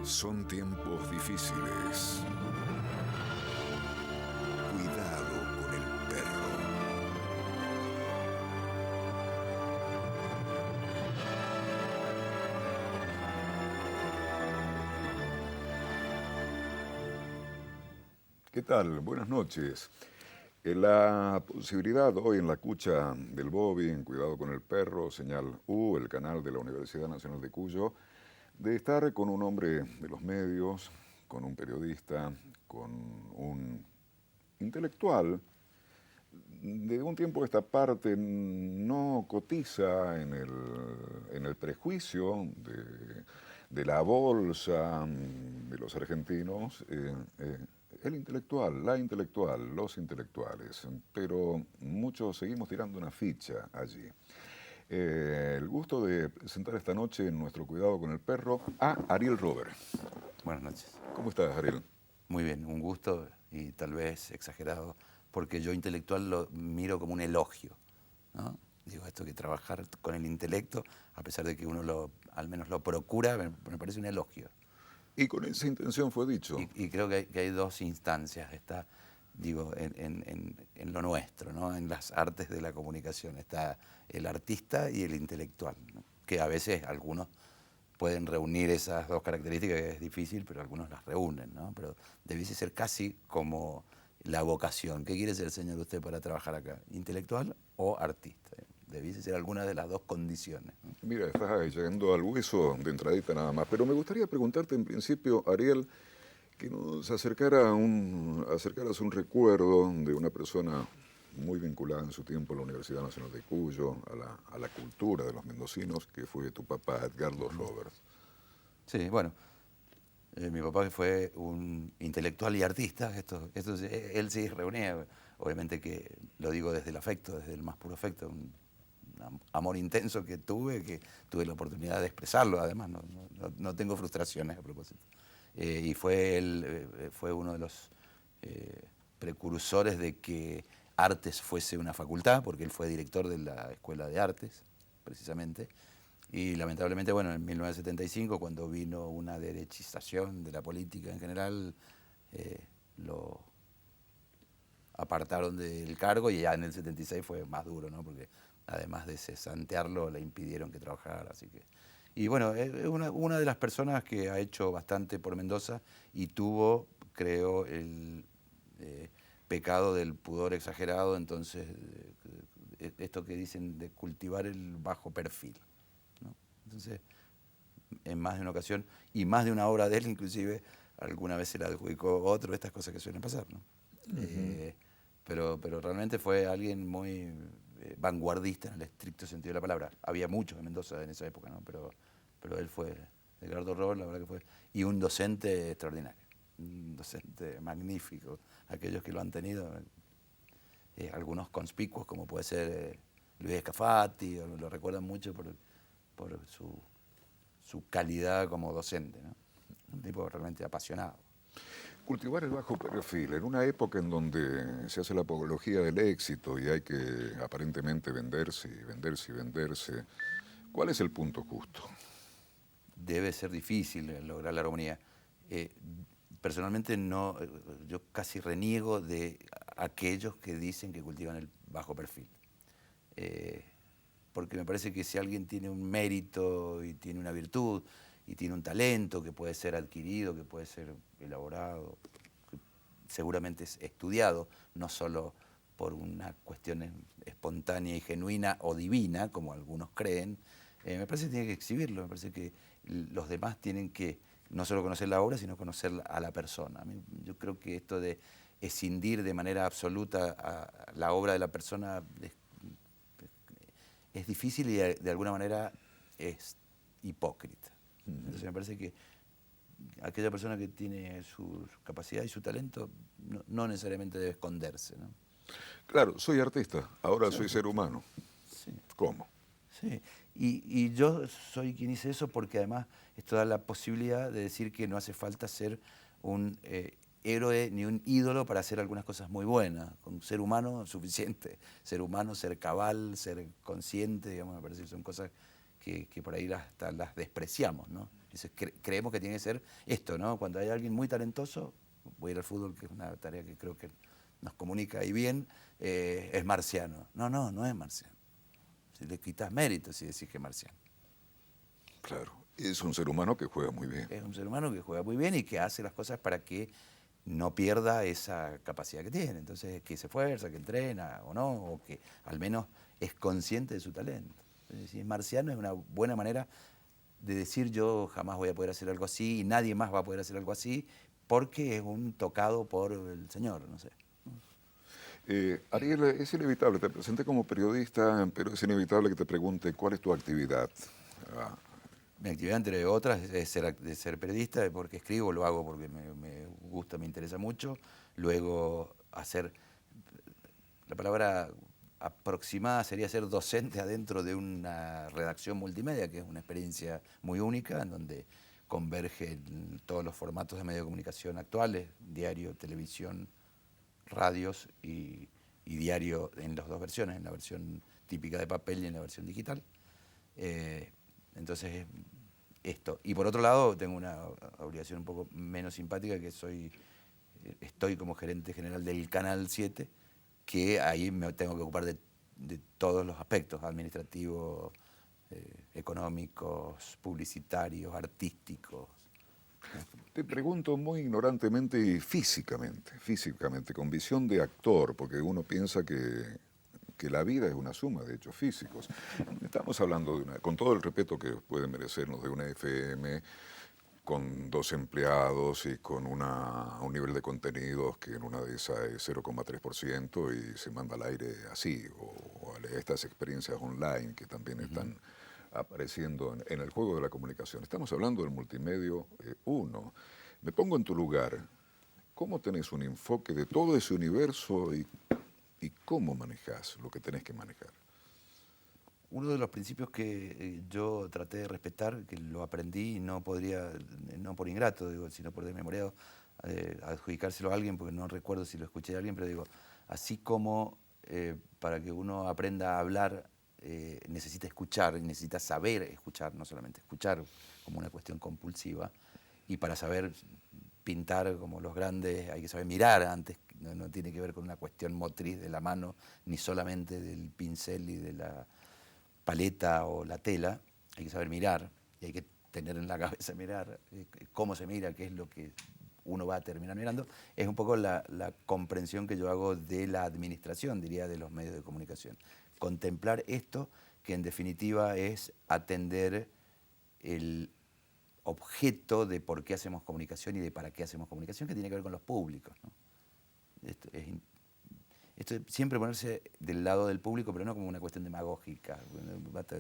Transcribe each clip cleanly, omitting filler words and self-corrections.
Son tiempos difíciles. Cuidado con el perro. ¿Qué tal? Buenas noches. La posibilidad hoy en la cucha del Bobby, en Cuidado con el Perro, señal U, el canal de la Universidad Nacional de Cuyo, de estar con un hombre de los medios, con un periodista, con un intelectual. De un tiempo a esta parte no cotiza en el prejuicio de la bolsa de los argentinos, el intelectual, la intelectual, los intelectuales, pero muchos seguimos tirando una ficha allí. El gusto de presentar esta noche en nuestro Cuidado con el Perro a Ariel Robert. Buenas noches. ¿Cómo estás, Ariel? Muy bien, un gusto y tal vez exagerado, porque yo intelectual lo miro como un elogio, ¿no? Digo, esto que trabajar con el intelecto, a pesar de que uno al menos lo procura, me parece un elogio. Y con esa intención fue dicho. Y creo que hay dos instancias, está, digo, en lo nuestro, ¿no? En las artes de la comunicación, está el artista y el intelectual, ¿no? Que a veces algunos pueden reunir esas dos características, que es difícil, pero algunos las reúnen, ¿no? Pero debiese ser casi como la vocación. ¿Qué quiere ser, señor, usted para trabajar acá? ¿Intelectual o artista? Debiese ser alguna de las dos condiciones, ¿no? Mira, estás llegando al hueso de entradita nada más, pero me gustaría preguntarte en principio, Ariel, que nos acercaras un recuerdo de una persona muy vinculada en su tiempo a la Universidad Nacional de Cuyo, a la cultura de los mendocinos, que fue tu papá, Edgardo Roberts. Sí, bueno, mi papá que fue un intelectual y artista, él sí reunía, obviamente que lo digo desde el afecto, desde el más puro afecto, un amor intenso que tuve la oportunidad de expresarlo, además, no tengo frustraciones a propósito. Y fue uno de los precursores de que Artes fuese una facultad, porque él fue director de la Escuela de Artes, precisamente. Y lamentablemente, bueno, en 1975, cuando vino una derechización de la política en general, lo apartaron del cargo y ya en el 76 fue más duro, ¿no? Porque además de cesantearlo, le impidieron que trabajara, así que... Y bueno, es una de las personas que ha hecho bastante por Mendoza y tuvo, creo, el pecado del pudor exagerado, entonces, esto que dicen de cultivar el bajo perfil, ¿no? Entonces, en más de una ocasión, y más de una obra de él inclusive, alguna vez se la adjudicó otro, estas cosas que suelen pasar, ¿no? Pero realmente fue alguien muy vanguardista en el estricto sentido de la palabra. Había muchos en Mendoza en esa época, ¿no? Pero él fue, Edgardo Robert, la verdad que fue, y un docente extraordinario, un docente magnífico. Aquellos que lo han tenido, algunos conspicuos, como puede ser Luis Escafati, lo recuerdan mucho por su calidad como docente, ¿no? Un tipo realmente apasionado. Cultivar el bajo perfil, en una época en donde se hace la apología del éxito y hay que aparentemente venderse y venderse y venderse, ¿cuál es el punto justo? Debe ser difícil lograr la armonía. Personalmente no, yo casi reniego de aquellos que dicen que cultivan el bajo perfil. Porque me parece que si alguien tiene un mérito y tiene una virtud y tiene un talento que puede ser adquirido, que puede ser elaborado, que seguramente es estudiado, no solo por una cuestión espontánea y genuina o divina, como algunos creen, me parece que tiene que exhibirlo, me parece que los demás tienen que no solo conocer la obra, sino conocer a la persona. Yo creo que esto de escindir de manera absoluta a la obra de la persona es difícil y de alguna manera es hipócrita. Entonces me parece que aquella persona que tiene su capacidad y su talento no necesariamente debe esconderse, ¿no? Claro, soy artista, ahora Sí, soy ser humano. sí. ¿Cómo? Sí, y yo soy quien hice eso porque además esto da la posibilidad de decir que no hace falta ser un héroe ni un ídolo para hacer algunas cosas muy buenas. Con un ser humano suficiente. Ser humano, ser cabal, ser consciente, digamos, me parece que son cosas que por ahí hasta las despreciamos, ¿no? Entonces, creemos que tiene que ser esto, ¿no? Cuando hay alguien muy talentoso, voy a ir al fútbol, que es una tarea que creo que nos comunica ahí bien, es marciano. No es marciano. Si le quitas mérito si decís que es marciano. Claro, es un ser humano que juega muy bien. Es un ser humano que juega muy bien y que hace las cosas para que no pierda esa capacidad que tiene. Entonces, que se esfuerza, que entrena o no, o que al menos es consciente de su talento. Entonces, si es marciano, es una buena manera de decir yo jamás voy a poder hacer algo así y nadie más va a poder hacer algo así porque es un tocado por el Señor, no sé. Ariel, es inevitable, te presenté como periodista, pero es inevitable que te pregunte cuál es tu actividad. Ah, Mi actividad, entre otras, es ser periodista, porque escribo, lo hago porque me gusta, me interesa mucho. Luego, la palabra aproximada sería ser docente adentro de una redacción multimedia, que es una experiencia muy única, en donde convergen todos los formatos de medios de comunicación actuales, diario, televisión, radios y diario en las dos versiones, en la versión típica de papel y en la versión digital. Entonces, esto. Y por otro lado, tengo una obligación un poco menos simpática, que estoy como gerente general del Canal 7, que ahí me tengo que ocupar de todos los aspectos, administrativos, económicos, publicitarios, artísticos. te pregunto muy ignorantemente y físicamente, con visión de actor, porque uno piensa que la vida es una suma de hechos físicos. Estamos hablando con todo el respeto que puede merecernos, de una FM con 2 empleados y con un nivel de contenidos que en una de esas es 0,3% y se manda al aire así, o estas experiencias online que también están apareciendo en el juego de la comunicación. Estamos hablando del multimedio 1. Me pongo en tu lugar. ¿Cómo tenés un enfoque de todo ese universo y cómo manejás lo que tenés que manejar? Uno de los principios que yo traté de respetar, que lo aprendí y no podría, no por ingrato, digo, sino por desmemoriado, adjudicárselo a alguien, porque no recuerdo si lo escuché de alguien, pero digo, así como para que uno aprenda a hablar necesita escuchar y necesita saber escuchar, no solamente escuchar como una cuestión compulsiva, y para saber pintar como los grandes hay que saber mirar antes, no tiene que ver con una cuestión motriz de la mano, ni solamente del pincel y de la paleta o la tela, hay que saber mirar y hay que tener en la cabeza mirar, cómo se mira, qué es lo que uno va a terminar mirando. Es un poco la comprensión que yo hago de la administración, diría, de los medios de comunicación. Contemplar esto, que en definitiva es atender el objeto de por qué hacemos comunicación y de para qué hacemos comunicación, que tiene que ver con los públicos, ¿no? Esto es siempre ponerse del lado del público, pero no como una cuestión demagógica,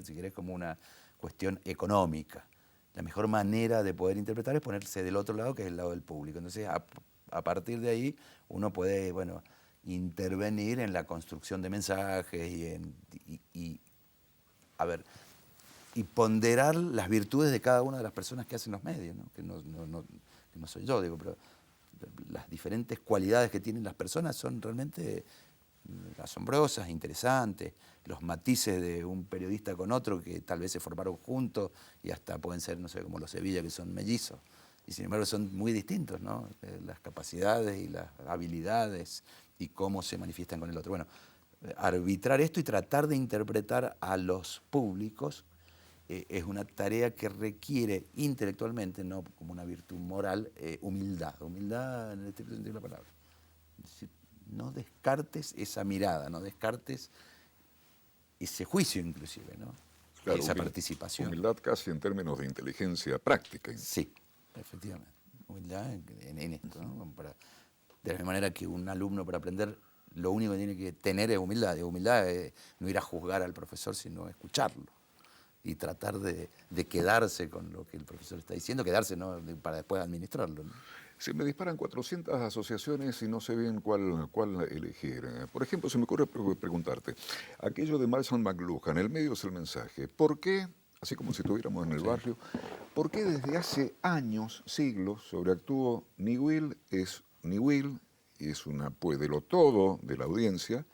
si querés, como una cuestión económica. La mejor manera de poder interpretar es ponerse del otro lado, que es el lado del público. Entonces, a partir de ahí, uno puede, bueno, intervenir en la construcción de mensajes y ponderar las virtudes de cada una de las personas que hacen los medios, ¿no? Que no soy yo, digo, pero las diferentes cualidades que tienen las personas son realmente asombrosas, interesantes, los matices de un periodista con otro que tal vez se formaron juntos y hasta pueden ser, no sé, como los Sevilla, que son mellizos, y sin embargo son muy distintos, ¿no? Las capacidades y las habilidades y cómo se manifiestan con el otro. Bueno, arbitrar esto y tratar de interpretar a los públicos es una tarea que requiere intelectualmente, no como una virtud moral, humildad en el estricto sentido de la palabra. Es decir, no descartes esa mirada, no descartes ese juicio inclusive, ¿no? Claro, esa participación. Humildad casi en términos de inteligencia práctica. Sí, efectivamente. Humildad en esto, ¿no? De la misma manera que un alumno para aprender lo único que tiene que tener es humildad. Y humildad es no ir a juzgar al profesor, sino escucharlo. Y tratar de quedarse con lo que el profesor está diciendo, quedarse, ¿no? Para después administrarlo, ¿no? Se me disparan 400 asociaciones y no sé bien cuál elegir. Por ejemplo, se me ocurre preguntarte, aquello de Marshall McLuhan, el medio es el mensaje. ¿Por qué, así como si estuviéramos en el barrio, por qué desde hace años, siglos, sobreactuó ni Will es ni Will, y es una puédelo todo de la audiencia,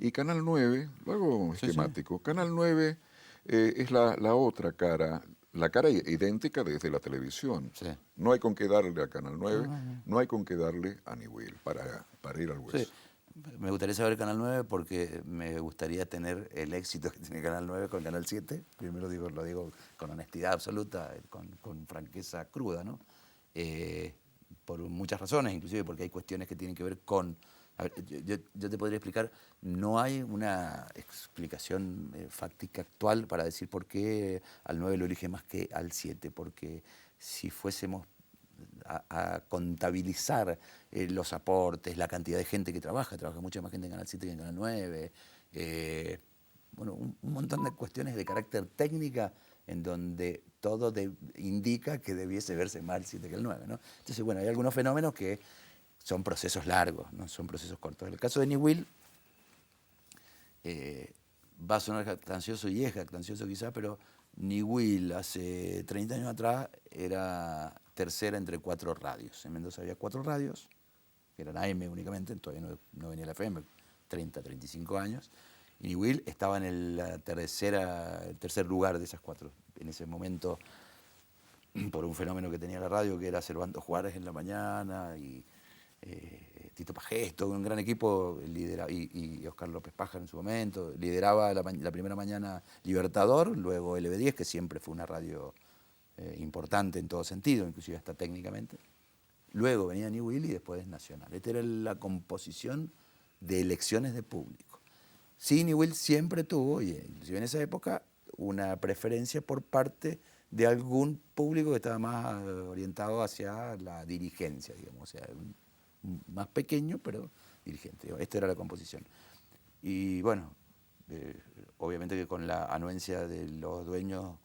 y Canal 9, lo hago esquemático, Canal 9 es la otra cara, la cara idéntica desde la televisión. Sí. No hay con qué darle a Canal 9, No. no hay con qué darle a Niwil para ir al Sí. hueso. Me gustaría saber Canal 9 porque me gustaría tener el éxito que tiene Canal 9 con Canal 7. Primero lo digo con honestidad absoluta, con franqueza cruda, ¿no? Por muchas razones, inclusive porque hay cuestiones que tienen que ver con... A ver, yo te podría explicar, no hay una explicación fáctica actual para decir por qué al 9 lo elige más que al 7, porque si fuésemos a contabilizar los aportes, la cantidad de gente que trabaja mucha más gente en Canal 7 que en Canal 9, bueno, un montón de cuestiones de carácter técnica en donde todo indica que debiese verse más el 7 que el 9, ¿no? Entonces, bueno, hay algunos fenómenos que son procesos largos, no son procesos cortos. En el caso de Niwil, va a sonar jactancioso y es jactancioso quizá, pero Niwil hace 30 años atrás era tercera entre 4 radios. En Mendoza había 4 radios, que eran AM únicamente, todavía no venía la FM, 30, 35 años. Y Niwil estaba en el tercer lugar de esas 4. En ese momento, por un fenómeno que tenía la radio, que era Servando Juárez en la mañana y Tito Pagesto, un gran equipo, y Oscar López Pájaro en su momento, lideraba la primera mañana Libertador, luego LB10, que siempre fue una radio importante en todo sentido, inclusive hasta técnicamente. Luego venía New Will y después Nacional. Esta era la composición de elecciones de público. Sí, New Will siempre tuvo, y inclusive en esa época, una preferencia por parte de algún público que estaba más orientado hacia la dirigencia, digamos, o sea, más pequeño, pero dirigente. Esta era la composición. Y bueno, obviamente que con la anuencia de los dueños,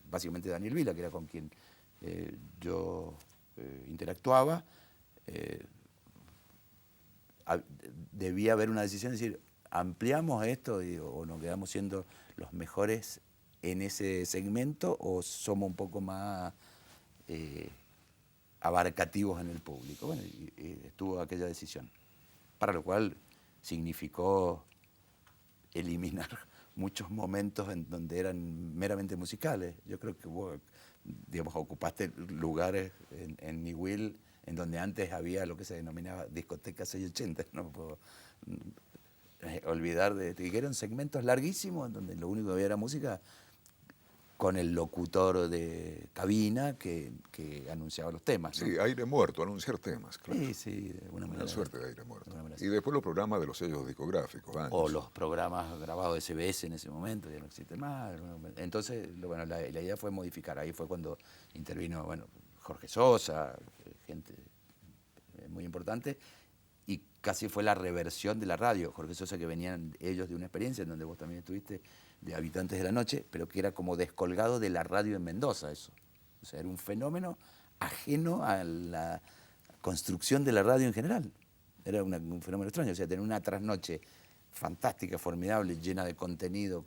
básicamente Daniel Vila, que era con quien yo interactuaba, debía haber una decisión de decir, ampliamos esto o nos quedamos siendo los mejores en ese segmento o somos un poco más abarcativos en el público. Bueno, y estuvo aquella decisión, para lo cual significó eliminar muchos momentos en donde eran meramente musicales. Yo creo que vos, digamos, ocupaste lugares en Niwil en donde antes había lo que se denominaba discoteca 680, no puedo olvidar que eran segmentos larguísimos en donde lo único que había era música, con el locutor de cabina que anunciaba los temas, ¿no? Sí, aire muerto, anunciar temas, claro. Sí, de alguna manera. Una suerte de aire muerto. De Y después los programas de los sellos discográficos, años. O los programas grabados de SBS en ese momento, ya no existe más. Entonces, bueno, la idea fue modificar. Ahí fue cuando intervino, bueno, Jorge Sosa, gente muy importante, y casi fue la reversión de la radio. Jorge Sosa, que venían ellos de una experiencia en donde vos también estuviste, de Habitantes de la Noche, pero que era como descolgado de la radio en Mendoza, eso. O sea, era un fenómeno ajeno a la construcción de la radio en general. Era un fenómeno extraño, o sea, tener una trasnoche fantástica, formidable, llena de contenido,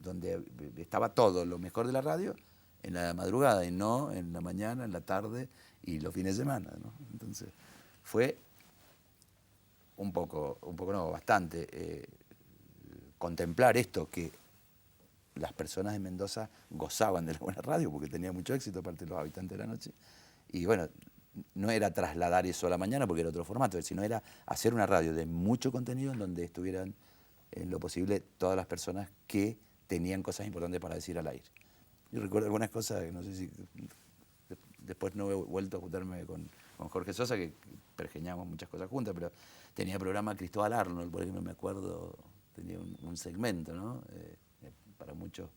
donde estaba todo lo mejor de la radio en la madrugada y no en la mañana, en la tarde y los fines de semana, ¿no? Entonces, fue bastante contemplar esto, que las personas de Mendoza gozaban de la buena radio porque tenía mucho éxito, aparte de los Habitantes de la Noche. Y bueno, no era trasladar eso a la mañana porque era otro formato, sino era hacer una radio de mucho contenido en donde estuvieran en lo posible todas las personas que tenían cosas importantes para decir al aire. Yo recuerdo algunas cosas que no sé si después no he vuelto a juntarme con Jorge Sosa, que pergeñamos muchas cosas juntas, pero tenía programa Cristóbal Arnold, por ejemplo, me acuerdo, tenía un segmento, ¿no? Para muchos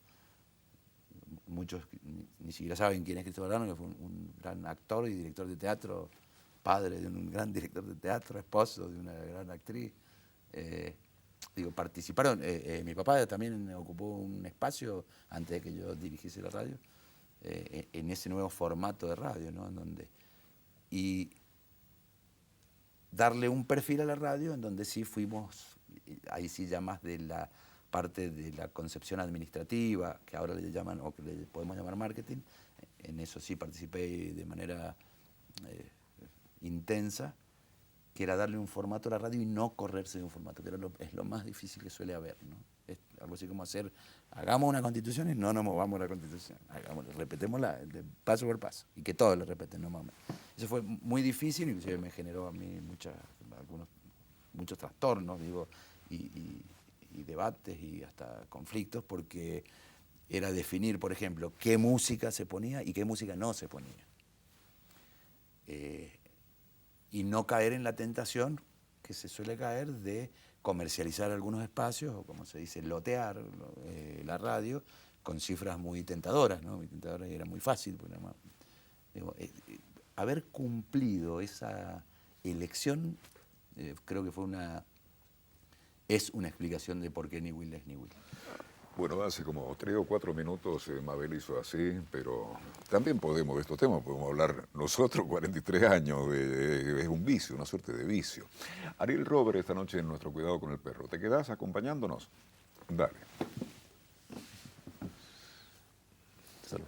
ni siquiera saben quién es Cristóbal Arnold, que fue un gran actor y director de teatro, padre de un gran director de teatro, esposo de una gran actriz. Participaron, mi papá también ocupó un espacio antes de que yo dirigiese la radio, en ese nuevo formato de radio, ¿no? Y darle un perfil a la radio en donde sí fuimos, ahí sí ya más de la parte de la concepción administrativa, que ahora le llaman, o que le podemos llamar marketing. En eso sí participé de manera intensa, que era darle un formato a la radio y no correrse de un formato, que es lo más difícil que suele haber, ¿no? algo así como hagamos una constitución y no nos movamos de la constitución, repetémosla de paso por paso, y que todos lo repeten, no mames. Eso fue muy difícil, inclusive me generó a mí muchos trastornos, digo, y debates y hasta conflictos, porque era definir, por ejemplo, qué música se ponía y qué música no se ponía. Y no caer en la tentación que se suele caer de comercializar algunos espacios, o como se dice, lotear la radio, con cifras muy tentadoras, ¿no? Muy tentadoras, y era muy fácil. Porque digo, haber cumplido esa elección, creo que es una explicación de por qué Ni Will es Ni Will. Bueno, hace como 3 o 4 minutos Mabel hizo así, pero también podemos, de estos temas podemos hablar nosotros, 43 años, es un vicio, una suerte de vicio. Ariel Robert esta noche en nuestro Cuidado con el Perro. ¿Te quedás acompañándonos? Dale. Salud.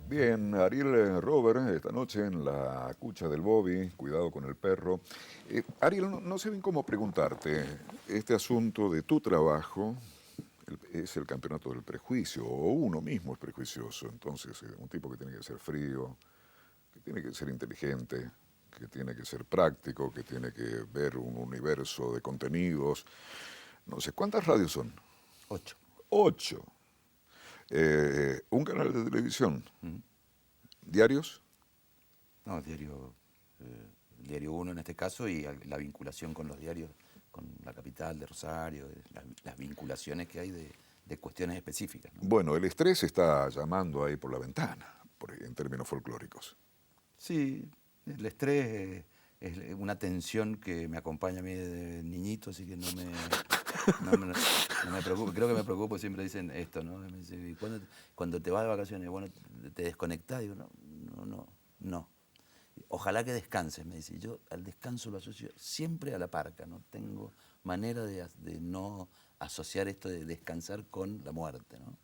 Bien, Ariel Robert, esta noche en la cucha del Bobby, Cuidado con el Perro. Ariel, no sé bien cómo preguntarte, este asunto de tu trabajo es el campeonato del prejuicio, o uno mismo es prejuicioso, entonces un tipo que tiene que ser frío, que tiene que ser inteligente, que tiene que ser práctico, que tiene que ver un universo de contenidos. No sé, ¿cuántas radios son? 8. 8. Un canal de televisión. ¿Diarios? No, Diario 1 en este caso, y la vinculación con los diarios, con la capital de Rosario, las vinculaciones que hay de cuestiones específicas, ¿no? Bueno, el estrés está llamando ahí por la ventana, en términos folclóricos. Sí, el estrés es una tensión que me acompaña a mí desde niñito, así que no me preocupo. Creo que me preocupo, siempre dicen esto, ¿no? Me dicen, cuando te vas de vacaciones, bueno, te desconectás, digo, no. Ojalá que descanses, me dice. Yo al descanso lo asocio siempre a la parca, no tengo manera de no asociar esto de descansar con la muerte, ¿no?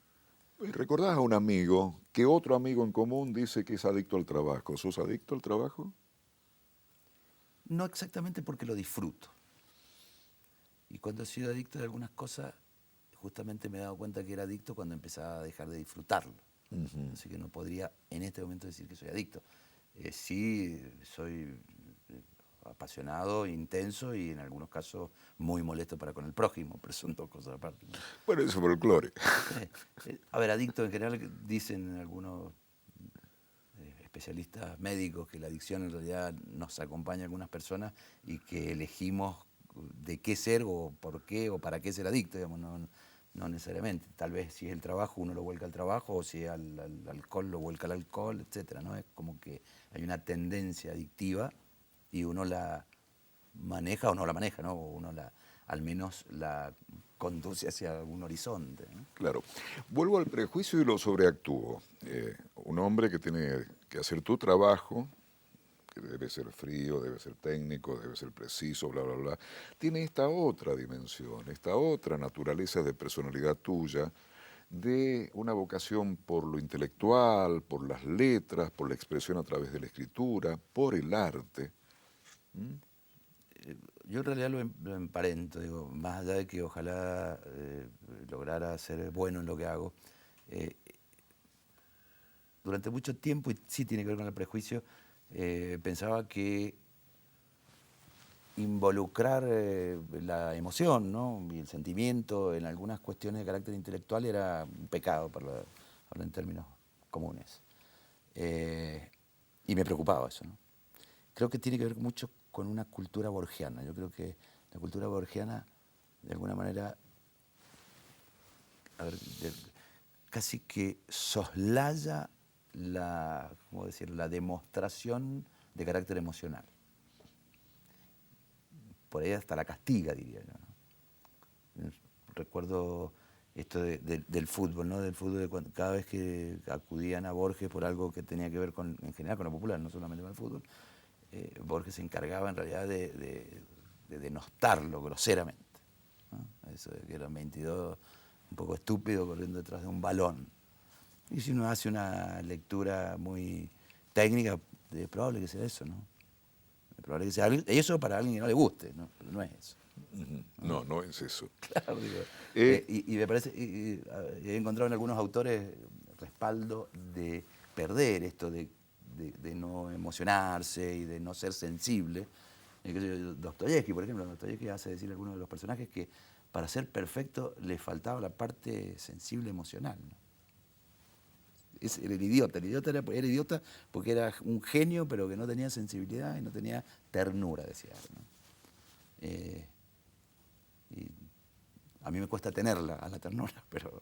Y recordás a un amigo que otro amigo en común dice que es adicto al trabajo. ¿Sos adicto al trabajo? No exactamente porque lo disfruto. Y cuando he sido adicto de algunas cosas, justamente me he dado cuenta que era adicto cuando empezaba a dejar de disfrutarlo. Así que no podría en este momento decir que soy adicto. Sí, soy apasionado, intenso y en algunos casos muy molesto para con el prójimo, pero son dos cosas aparte, ¿no? Bueno, eso es folclore. A ver, adicto en general, dicen algunos especialistas médicos que la adicción en realidad nos acompaña a algunas personas y que elegimos de qué ser o por qué o para qué ser adicto, digamos, no necesariamente. Tal vez si es el trabajo uno lo vuelca al trabajo, o si es al alcohol lo vuelca al alcohol, etcétera, ¿no? Es como que hay una tendencia adictiva y uno la maneja o no la maneja, ¿no? O uno al menos la conduce hacia algún horizonte, ¿no? Claro. Vuelvo al prejuicio y lo sobreactúo. Un hombre que tiene que hacer tu trabajo, que debe ser frío, debe ser técnico, debe ser preciso, bla, bla, bla, tiene esta otra dimensión, esta otra naturaleza de personalidad tuya, de una vocación por lo intelectual, por las letras, por la expresión a través de la escritura, por el arte. Yo en realidad lo emparento, digo, más allá de que ojalá lograra ser bueno en lo que hago. Durante mucho tiempo, y sí tiene que ver con el prejuicio, pensaba que involucrar la emoción, ¿no? Y el sentimiento en algunas cuestiones de carácter intelectual era un pecado, para hablar en términos comunes. Y me preocupaba eso, ¿no? Creo que tiene que ver mucho con una cultura borgiana. Yo creo que la cultura borgiana, de alguna manera, a ver, casi que soslaya ¿cómo decir?, la demostración de carácter emocional. Por ahí hasta la castiga, diría yo, ¿no? Recuerdo esto del fútbol, ¿no? Del fútbol, cada vez que acudían a Borges por algo que tenía que ver en general con lo popular, no solamente con el fútbol, Borges se encargaba en realidad de denostarlo groseramente, ¿no? Eso de que eran 22, un poco estúpido corriendo detrás de un balón. Y si uno hace una lectura muy técnica, es probable que sea eso, ¿no? Es probable que sea eso para alguien que no le guste, ¿no? Pero no es eso. No, no es eso. Claro, digo, Eh, y me parece, he encontrado en algunos autores respaldo de perder esto de no emocionarse y de no ser sensible. Dostoyevsky, por ejemplo, Dostoyevsky hace decir a algunos de los personajes que para ser perfecto le faltaba la parte sensible emocional, ¿no? Era el idiota era idiota porque era un genio, pero que no tenía sensibilidad y no tenía ternura, decía, ¿no? Y a mí me cuesta tenerla a la ternura, pero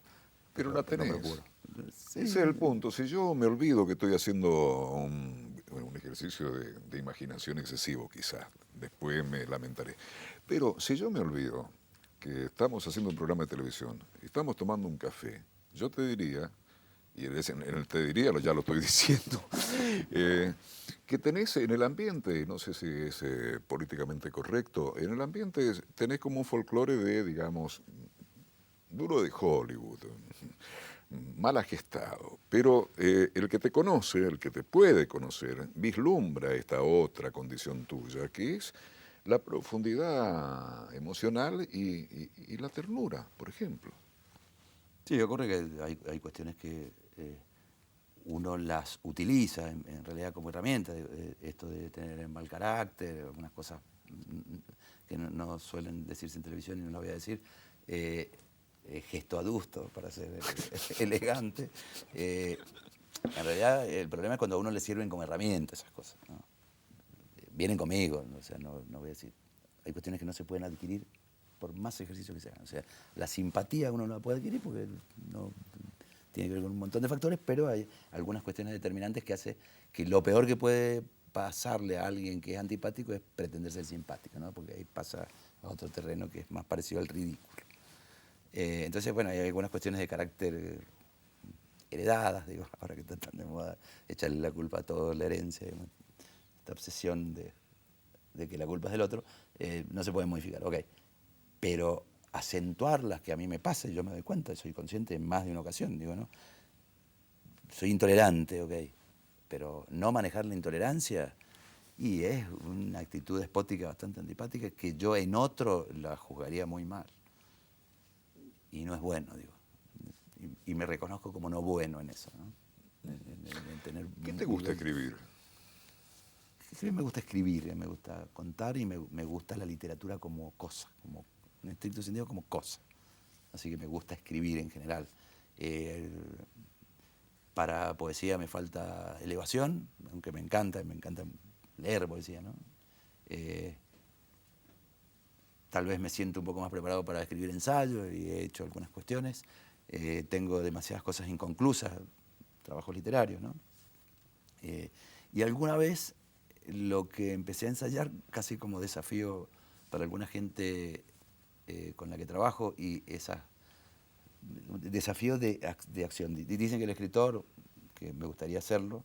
la no tenés. procuro. Sí. Ese es el punto. Si yo me olvido que estoy haciendo un ejercicio de imaginación excesivo, quizás, después me lamentaré. Pero si yo me olvido que estamos haciendo un programa de televisión y estamos tomando un café, yo te diría, y en el te diría ya lo estoy diciendo, que tenés en el ambiente, no sé si es políticamente correcto, en el ambiente tenés como un folclore de, digamos, duro de Hollywood, mal agestado, pero el que te conoce, el que te puede conocer, vislumbra esta otra condición tuya, que es la profundidad emocional y la ternura, por ejemplo. Sí, ocurre que hay cuestiones que uno las utiliza en realidad como herramienta, esto de tener mal carácter, algunas cosas que no suelen decirse en televisión y no lo voy a decir, gesto adusto para ser elegante. En realidad el problema es cuando a uno le sirven como herramienta esas cosas, ¿no? Vienen conmigo, o sea, no voy a decir, hay cuestiones que no se pueden adquirir por más ejercicio que se hagan. O sea, la simpatía uno no la puede adquirir porque no tiene que ver con un montón de factores, pero hay algunas cuestiones determinantes que hace que lo peor que puede pasarle a alguien que es antipático es pretender ser simpático, ¿no? Porque ahí pasa a otro terreno que es más parecido al ridículo. Entonces, bueno, hay algunas cuestiones de carácter heredadas, digo, ahora que está tan de moda echarle la culpa a todo, la herencia, esta obsesión de que la culpa es del otro, no se puede modificar, ok. Pero acentuarlas, que a mí me pasa, y yo me doy cuenta, soy consciente en más de una ocasión, digo, ¿no? Soy intolerante, ok, pero no manejar la intolerancia, y es una actitud despótica bastante antipática que yo en otro la juzgaría muy mal. Y no es bueno, digo. Y me reconozco como no bueno en eso, ¿no? En tener ¿Qué te gusta escribir? Me gusta escribir, me gusta contar y me gusta la literatura como cosa, como, en estricto sentido como cosa. Así que me gusta escribir en general. Para poesía me falta elevación, aunque me encanta leer poesía, ¿no? Tal vez me siento un poco más preparado para escribir ensayos y he hecho algunas cuestiones. Tengo demasiadas cosas inconclusas, trabajos literarios, ¿no? Y alguna vez lo que empecé a ensayar casi como desafío para alguna gente con la que trabajo y desafío de acción. Dicen que el escritor, que me gustaría hacerlo,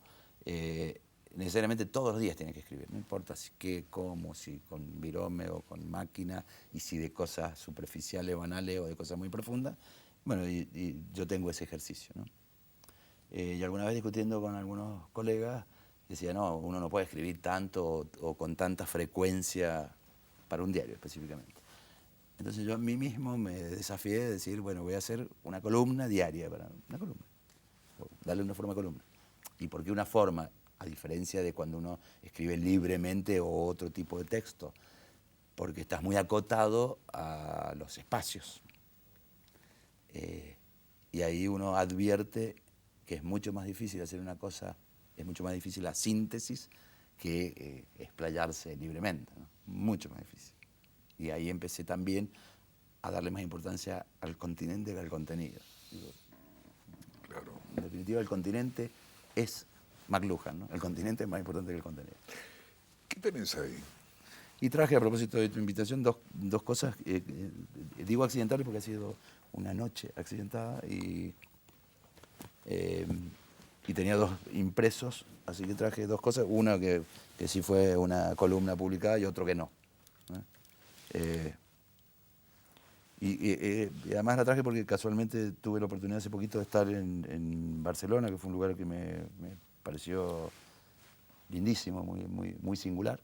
necesariamente todos los días tiene que escribir, no importa si qué, cómo, si con virome o con máquina, y si de cosas superficiales, banales o de cosas muy profundas. Bueno, y yo tengo ese ejercicio, ¿no? Y alguna vez discutiendo con algunos colegas, decía, no, uno no puede escribir tanto o con tanta frecuencia para un diario específicamente. Entonces yo a mí mismo me desafié a decir, bueno, voy a hacer una columna diaria, una columna, darle una forma a columna. ¿Y por qué una forma? A diferencia de cuando uno escribe libremente o otro tipo de texto, porque estás muy acotado a los espacios. Y ahí uno advierte que es mucho más difícil hacer una cosa, es mucho más difícil la síntesis que explayarse libremente, ¿no? Mucho más difícil. Y ahí empecé también a darle más importancia al continente que al contenido. Digo, Claro. en definitiva, el continente es McLuhan, ¿no? El continente es más importante que el contenido. ¿Qué tenés ahí? Y traje, a propósito de tu invitación, dos cosas, digo accidentales porque ha sido una noche accidentada eh, y tenía 2 impresos, así que traje 2 cosas, una que sí fue una columna publicada y otro que no. ¿Eh? Y además la traje porque casualmente tuve la oportunidad hace poquito de estar en Barcelona, que fue un lugar que me pareció lindísimo, muy singular.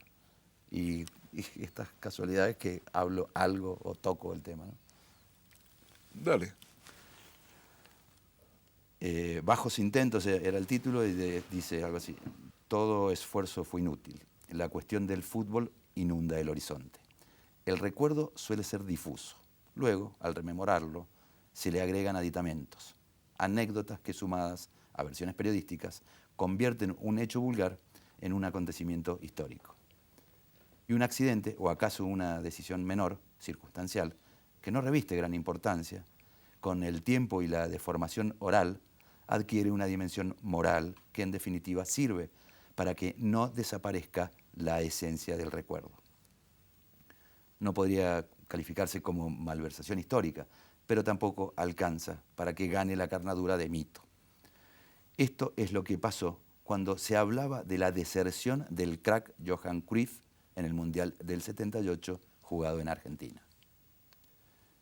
Y estas casualidades que hablo algo o toco el tema, ¿no? Dale. Bajos intentos era el título y dice algo así: todo esfuerzo fue inútil. La cuestión del fútbol inunda el horizonte. El recuerdo suele ser difuso. Luego, al rememorarlo, se le agregan aditamentos, anécdotas que sumadas a versiones periodísticas convierten un hecho vulgar en un acontecimiento histórico. Y un accidente, o acaso una decisión menor, circunstancial, que no reviste gran importancia, con el tiempo y la deformación oral, adquiere una dimensión moral que en definitiva sirve para que no desaparezca la esencia del recuerdo. No podría calificarse como malversación histórica, pero tampoco alcanza para que gane la carnadura de mito. Esto es lo que pasó cuando se hablaba de la deserción del crack Johan Cruyff en el Mundial del 78 jugado en Argentina.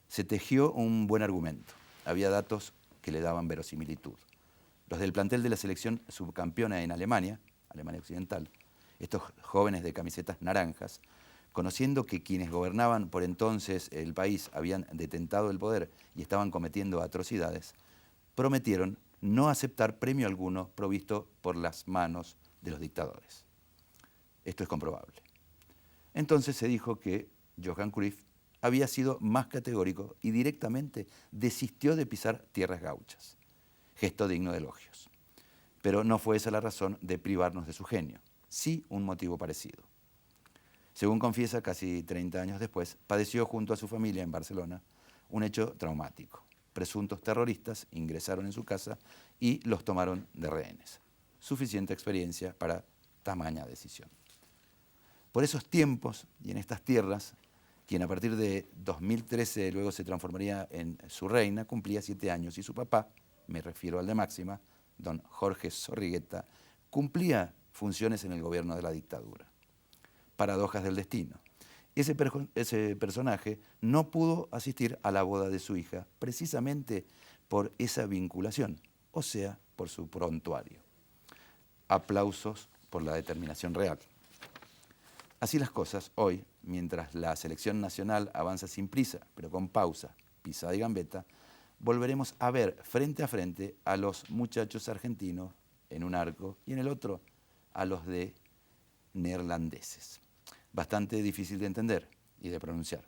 Se tejió un buen argumento. Había datos que le daban verosimilitud. Los del plantel de la selección subcampeona en Alemania, Alemania Occidental, estos jóvenes de camisetas naranjas, conociendo que quienes gobernaban por entonces el país habían detentado el poder y estaban cometiendo atrocidades, prometieron no aceptar premio alguno provisto por las manos de los dictadores. Esto es comprobable. Entonces se dijo que Johan Cruyff había sido más categórico y directamente desistió de pisar tierras gauchas, gesto digno de elogios. Pero no fue esa la razón de privarnos de su genio, sí un motivo parecido. Según confiesa, casi 30 años después, padeció junto a su familia en Barcelona un hecho traumático. Presuntos terroristas ingresaron en su casa y los tomaron de rehenes. Suficiente experiencia para tamaña decisión. Por esos tiempos y en estas tierras, quien a partir de 2013 luego se transformaría en su reina, cumplía 7 años y su papá, me refiero al de Máxima, don Jorge Zorrigueta, cumplía funciones en el gobierno de la dictadura. Paradojas del destino. Ese personaje no pudo asistir a la boda de su hija precisamente por esa vinculación, o sea, por su prontuario. Aplausos por la determinación real. Así las cosas, hoy, mientras la selección nacional avanza sin prisa, pero con pausa, pisada y gambeta, volveremos a ver frente a frente a los muchachos argentinos en un arco y en el otro a los de neerlandeses. Bastante difícil de entender y de pronunciar.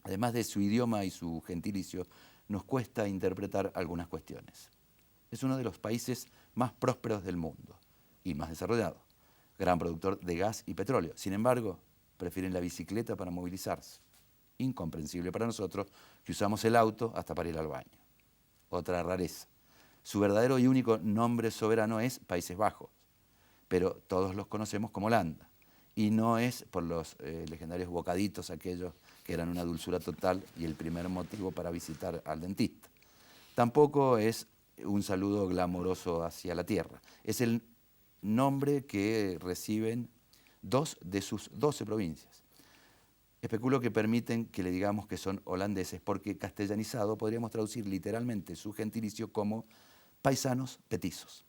Además de su idioma y su gentilicio, nos cuesta interpretar algunas cuestiones. Es uno de los países más prósperos del mundo y más desarrollado, gran productor de gas y petróleo. Sin embargo, prefieren la bicicleta para movilizarse. Incomprensible para nosotros que usamos el auto hasta para ir al baño. Otra rareza. Su verdadero y único nombre soberano es Países Bajos, pero todos los conocemos como Holanda. Y no es por los legendarios bocaditos aquellos que eran una dulzura total y el primer motivo para visitar al dentista. Tampoco es un saludo glamoroso hacia la tierra. Es el nombre que reciben 2 de sus 12 provincias. Especulo que permiten que le digamos que son holandeses porque castellanizado podríamos traducir literalmente su gentilicio como paisanos petizos,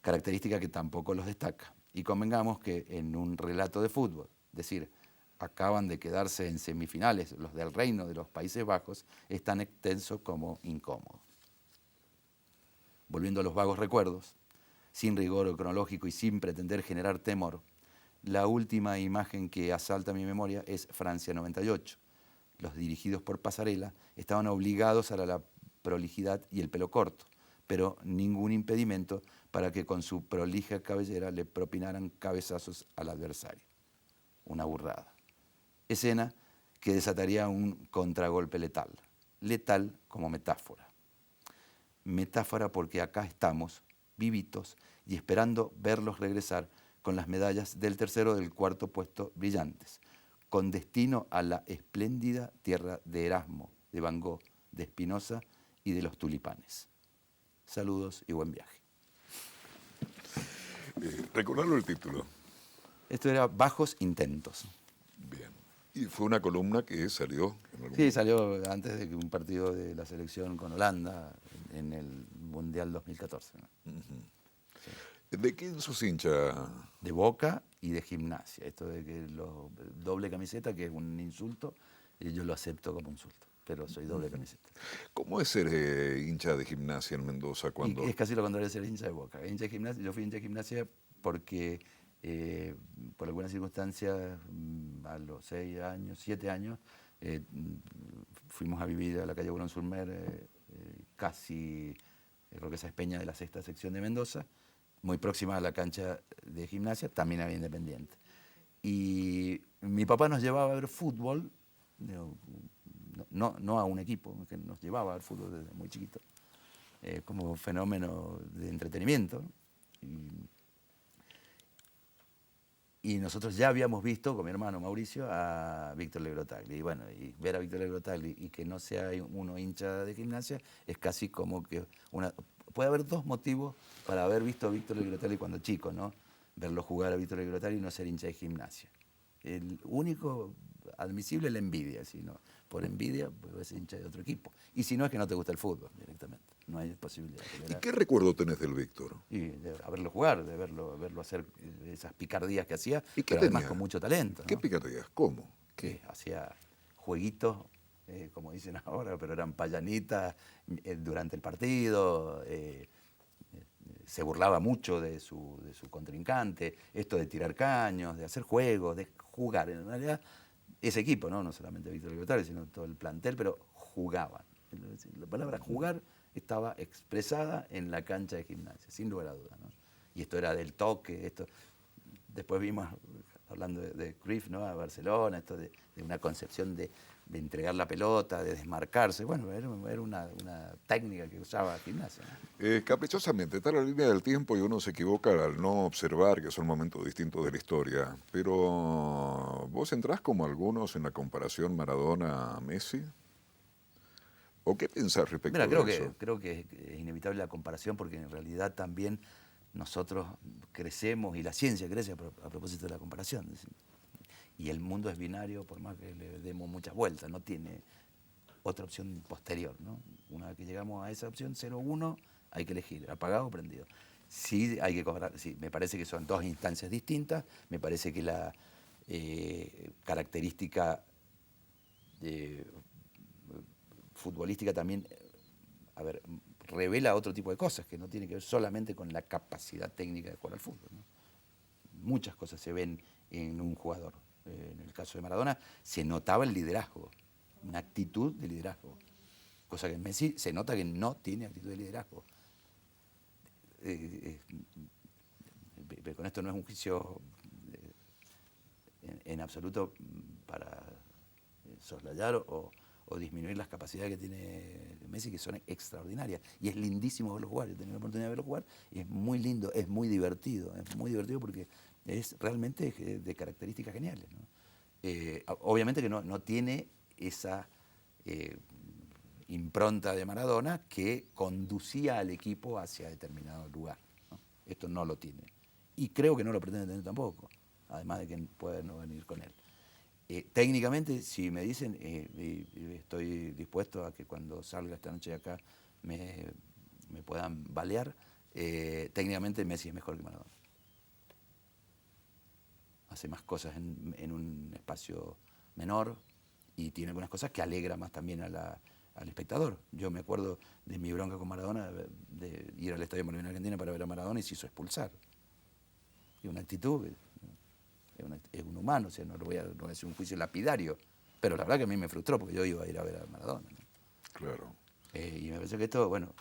característica que tampoco los destaca. Y convengamos que en un relato de fútbol, es decir, acaban de quedarse en semifinales los del Reino de los Países Bajos, es tan extenso como incómodo. Volviendo a los vagos recuerdos, sin rigor cronológico y sin pretender generar temor, la última imagen que asalta mi memoria es Francia 98. Los dirigidos por Pasarela estaban obligados a la prolijidad y el pelo corto, pero ningún impedimento para que con su prolija cabellera le propinaran cabezazos al adversario. Una burrada. Escena que desataría un contragolpe letal. Letal como metáfora. Metáfora porque acá estamos, vivitos, y esperando verlos regresar con las medallas del tercero o del cuarto puesto brillantes, con destino a la espléndida tierra de Erasmo, de Van Gogh, de Espinosa y de los Tulipanes. Saludos y buen viaje. Recordarlo el título. Esto era Bajos Intentos. Bien. Y fue una columna que salió en algún Sí, salió antes de que un partido de la selección con Holanda en el Mundial 2014. ¿no? ¿De quién sos hincha? De Boca y de Gimnasia. Esto de que doble camiseta, que es un insulto, y yo lo acepto como insulto, pero soy doble camiseta. ¿Cómo es ser hincha de Gimnasia en Mendoza cuando...? Y es casi lo contrario de ser hincha de Boca. Hincha de Gimnasia, yo fui hincha de Gimnasia porque por algunas circunstancias a los 6 años, 7 años, fuimos a vivir a la calle Burón Surmer, casi Roquesas Peña de la sexta sección de Mendoza, muy próxima a la cancha de Gimnasia, también había Independiente. Y mi papá nos llevaba a ver fútbol, no a un equipo, que nos llevaba a ver fútbol desde muy chiquito, como fenómeno de entretenimiento. Y nosotros ya habíamos visto con mi hermano Mauricio a Víctor Legrotagli. Y bueno, y ver a Víctor Legrotagli y que no sea uno hincha de Gimnasia es casi como que puede haber dos motivos para haber visto a Víctor Legrotagli cuando chico, ¿no? Verlo jugar a Víctor Legrotagli y no ser hincha de Gimnasia. El único admisible es la envidia, si no, por envidia puedes ser hincha de otro equipo. Y si no es que no te gusta el fútbol directamente, no hay posibilidad. ¿Y qué recuerdo tenés del Víctor? Y de verlo jugar, de verlo hacer esas picardías que hacía, ¿Y qué pero además tenía? con mucho talento. ¿Qué ¿no? picardías? ¿Cómo? Que hacía jueguitos, como dicen ahora, pero eran payanitas durante el partido, se burlaba mucho de su contrincante, esto de tirar caños, de hacer juegos, de jugar. En realidad, ese equipo, no solamente Víctor Legrotagli, sino todo el plantel, pero jugaban. La palabra jugar estaba expresada en la cancha de Gimnasia, sin lugar a dudas. ¿no? Y esto era del toque, después vimos, hablando de Cruyff, ¿no? a Barcelona, esto de una concepción de entregar la pelota, de desmarcarse. Bueno, era una técnica que usaba Gimnasia. ¿no? Caprichosamente, está la línea del tiempo y uno se equivoca al no observar que son momentos distintos de la historia. Pero, ¿vos entrás como algunos en la comparación Maradona-Messi? ¿O qué pensás respecto Mira, de eso? creo que es inevitable la comparación porque en realidad también nosotros crecemos y la ciencia crece a propósito de la comparación. Y el mundo es binario, por más que le demos muchas vueltas, no tiene otra opción posterior. ¿no? Una vez que llegamos a esa opción 0-1, hay que elegir, apagado o prendido. Sí, hay que cobrar, sí, me parece que son dos instancias distintas, me parece que la característica futbolística también, revela otro tipo de cosas, que no tiene que ver solamente con la capacidad técnica de jugar al fútbol. ¿no? Muchas cosas se ven en un jugador. En el caso de Maradona se notaba el liderazgo, una actitud de liderazgo, cosa que en Messi se nota que no tiene actitud de liderazgo. Con esto no es un juicio en absoluto para soslayar o disminuir las capacidades que tiene Messi, que son extraordinarias. Y es lindísimo verlo jugar. Yo he tenido la oportunidad de verlo jugar y es muy lindo, es muy divertido porque es realmente de características geniales. ¿no? Obviamente que no tiene esa impronta de Maradona que conducía al equipo hacia determinado lugar. ¿no? Esto no lo tiene. Y creo que no lo pretende tener tampoco, además de que puede no venir con él. Técnicamente, si me dicen, estoy dispuesto a que cuando salga esta noche de acá me puedan balear, técnicamente Messi es mejor que Maradona. Hace más cosas en un espacio menor y tiene algunas cosas que alegra más también al espectador. Yo me acuerdo de mi bronca con Maradona, de ir al Estadio Malvinas Argentina para ver a Maradona y se hizo expulsar. Y una actitud... Es un humano, o sea, no voy a hacer un juicio lapidario, pero la verdad que a mí me frustró porque yo iba a ir a ver a Maradona. ¿no? Claro. Y me parece que esto, bueno,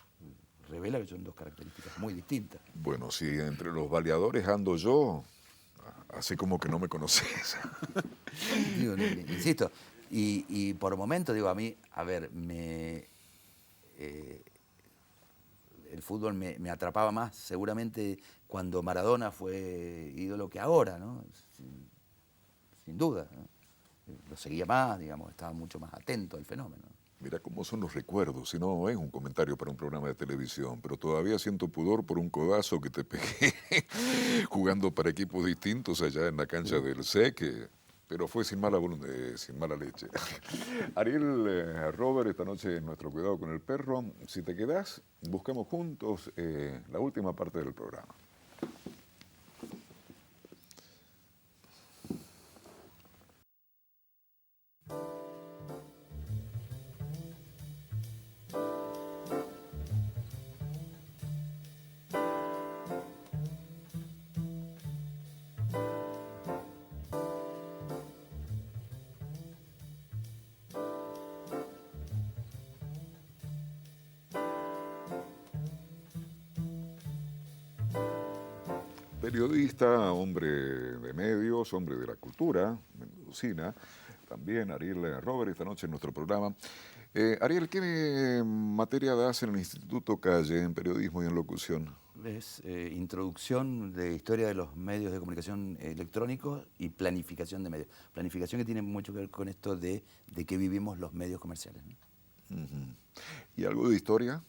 revela que son dos características muy distintas. Bueno, si entre los baleadores ando yo, así como que no me conoces. Digo, insisto, y por momentos, digo, a mí, el fútbol me atrapaba más seguramente cuando Maradona fue ídolo que ahora, ¿no? Sin duda. ¿no? Lo seguía más, digamos, estaba mucho más atento al fenómeno. Mira cómo son los recuerdos, si no es un comentario para un programa de televisión, pero todavía siento pudor por un codazo que te pegué jugando para equipos distintos allá en la cancha del SEC, pero fue sin mala, sin mala leche. Ariel, Robert, esta noche en nuestro Cuidado con el Perro, si te quedás, buscamos juntos la última parte del programa. Periodista, hombre de medios, hombre de la cultura, mendocina, también Ariel Robert, esta noche en nuestro programa. Ariel, ¿qué materia das en el Instituto Calle, en periodismo y en locución? Es introducción de historia de los medios de comunicación electrónicos y planificación de medios. Planificación que tiene mucho que ver con esto de qué vivimos los medios comerciales, ¿no? ¿Y algo de historia?